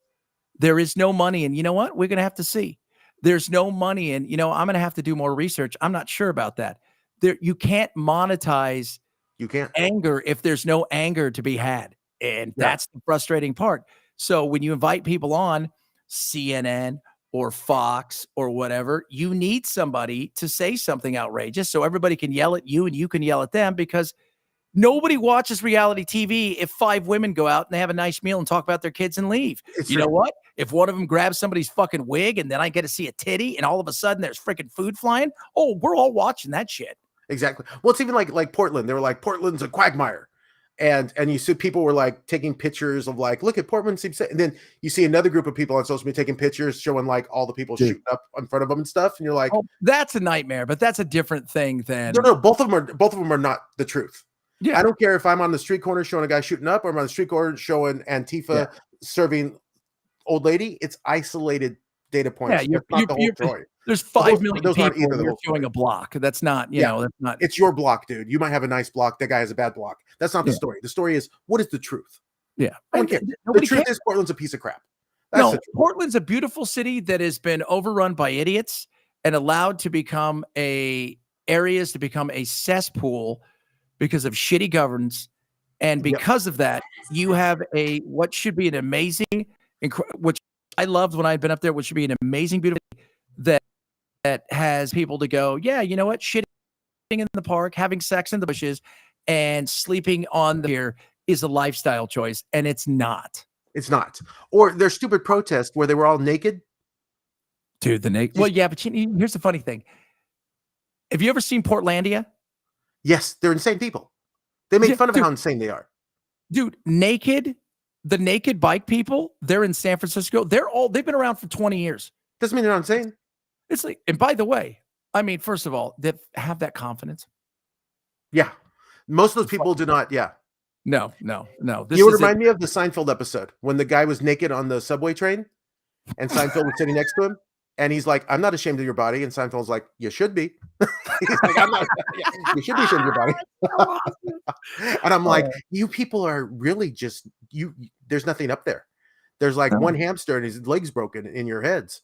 There is no money, and you know what? We're gonna have to see. There's no money, and I'm gonna have to do more research. I'm not sure about that. You can't monetize You can't. anger if there's no anger to be had, and Yeah. that's the frustrating part. So when you invite people on CNN or Fox or whatever, you need somebody to say something outrageous so everybody can yell at you and you can yell at them, because nobody watches reality TV if 5 women go out and they have a nice meal and talk about their kids and leave. It's You true. know what? If one of them grabs somebody's fucking wig and then I get to see a titty and all of a sudden there's freaking food flying, oh, we're all watching that shit. Exactly. Well, it's even like Portland. They were like, Portland's a quagmire. And you see people were like taking pictures of like, look at Portland seems safe. And then you see another group of people on social media taking pictures showing like all the people shooting up in front of them and stuff. And you're like, Oh, that's a nightmare, but that's a different thing than no, both of them are not the truth. Yeah. I don't care if I'm on the street corner showing a guy shooting up or I'm on the street corner showing Antifa serving old lady. It's isolated data points. Yeah, That's not the whole story. There's 5 million those aren't people either the and you're whole showing story. a block. That's not, that's not. It's your block, dude. You might have a nice block. That guy has a bad block. That's not the story. The story is, what is the truth? Yeah. I don't care. The Nobody truth cares. is Portland's a piece of crap. That's No, the truth. Portland's a beautiful city that has been overrun by idiots and allowed to become areas to become a cesspool because of shitty governance. And because of that, you have what should be an amazing, which I loved when I'd been up there, which should be an amazing, beautiful that has people to go, yeah, you know what? Shitting in the park, having sex in the bushes, and sleeping on the pier is a lifestyle choice, and it's not. It's not. Or their stupid protest where they were all naked. Dude, the naked. Well, yeah, but here's the funny thing. Have you ever seen Portlandia? Yes, they're insane people. They make fun of how insane they are. Dude, the naked bike people, they're in San Francisco. They've been around for 20 years. Doesn't mean they're not insane. It's like, and by the way, I mean, first of all, they have that confidence. Yeah. Most of those people do not. Yeah. No. You would remind me of the Seinfeld episode when the guy was naked on the subway train and Seinfeld was sitting next to him. And he's like, I'm not ashamed of your body. And Seinfeld's like, you should be. He's like, I'm not. You should be ashamed of your body. And I'm like, you people are really just, there's nothing up there. There's like one hamster and his leg's broken in your heads.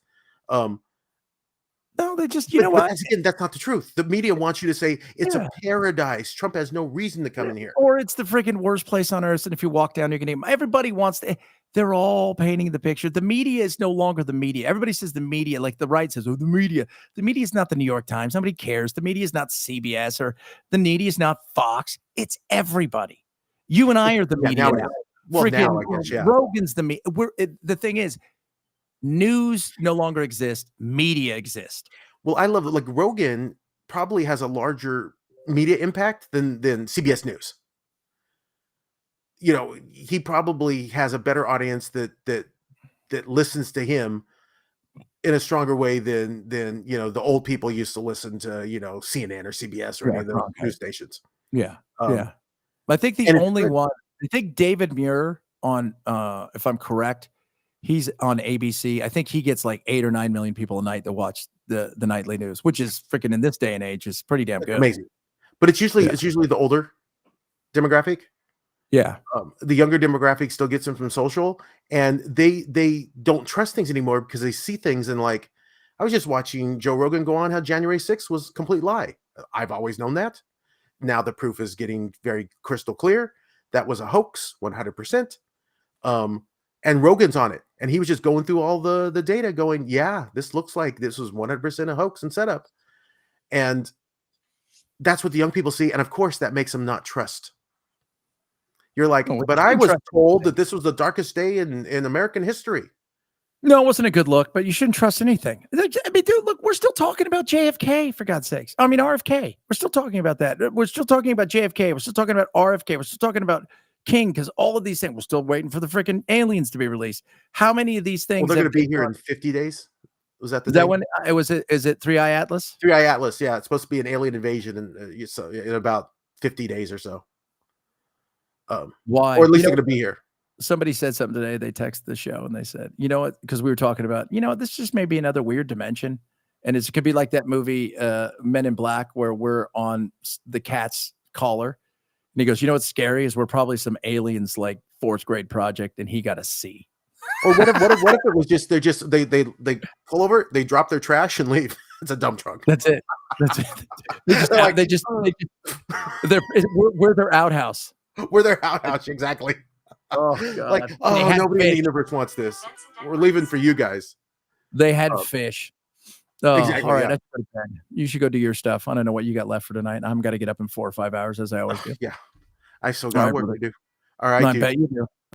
No, they just, you know what? Again, that's not the truth. The media wants you to say it's a paradise. Trump has no reason to come in here. Or it's the freaking worst place on earth. And if you walk down, you're going to, everybody wants to, they're all painting the picture. The media is no longer the media. Everybody says the media, like the right says, oh, the media. The media is not the New York Times. Nobody cares. The media is not CBS or the media is not Fox. It's everybody. You and I are the media now. Well, now I guess, Rogan's the media. The thing is, news no longer exists. Media exists. Well, I love it. Like Rogan probably has a larger media impact than CBS News. You know, he probably has a better audience that listens to him in a stronger way than the old people used to listen to CNN or CBS or any of the news stations. Yeah, yeah. I think the only one. I think David Muir on, if I'm correct, he's on ABC. I think he gets like 8 or 9 million people a night that watch the nightly news, which is freaking in this day and age is pretty damn good. Amazing. But it's usually the older demographic. Yeah. The younger demographic still gets them from social, and they don't trust things anymore because they see things and like, I was just watching Joe Rogan go on how January 6th was a complete lie. I've always known that. Now the proof is getting very crystal clear. That was a hoax, 100%. And Rogan's on it. And he was just going through all the data going, yeah, this looks like this was 100% a hoax and setup. And that's what the young people see. And of course, that makes them not trust. You're like, but I was told that this was the darkest day in American history. No, it wasn't a good look, but you shouldn't trust anything. I mean, dude, look, we're still talking about JFK, for God's sakes. I mean, RFK. We're still talking about that. We're still talking about JFK. We're still talking about RFK. We're still talking about King, because all of these things, we're still waiting for the freaking aliens to be released. How many of these things? Well, they're going to be here in 50 days. Was that the? Is that when it was? Is it 3i Atlas? 3i Atlas, yeah. It's supposed to be an alien invasion in about 50 days or so. Why? Or at least they're going to be here. Somebody said something today. They texted the show and they said, you know what? Because we were talking about, this just may be another weird dimension. And it could be like that movie, Men in Black, where we're on the cat's collar. And he goes, you know what's scary is we're probably some aliens like fourth grade project, and he got a C. Or what if it was just they pull over, they drop their trash and leave. It's a dump truck. That's it. That's it. We're their outhouse. We're their outhouse, exactly. Oh God. Like, nobody in the universe wants this. We're leaving for you guys. They had fish. Oh, exactly. All right. Yeah. That's pretty bad. You should go do your stuff. I don't know what you got left for tonight. I'm got to get up in 4 or 5 hours as I always do. Yeah. I still got work to do. All right, I dude. bet you do.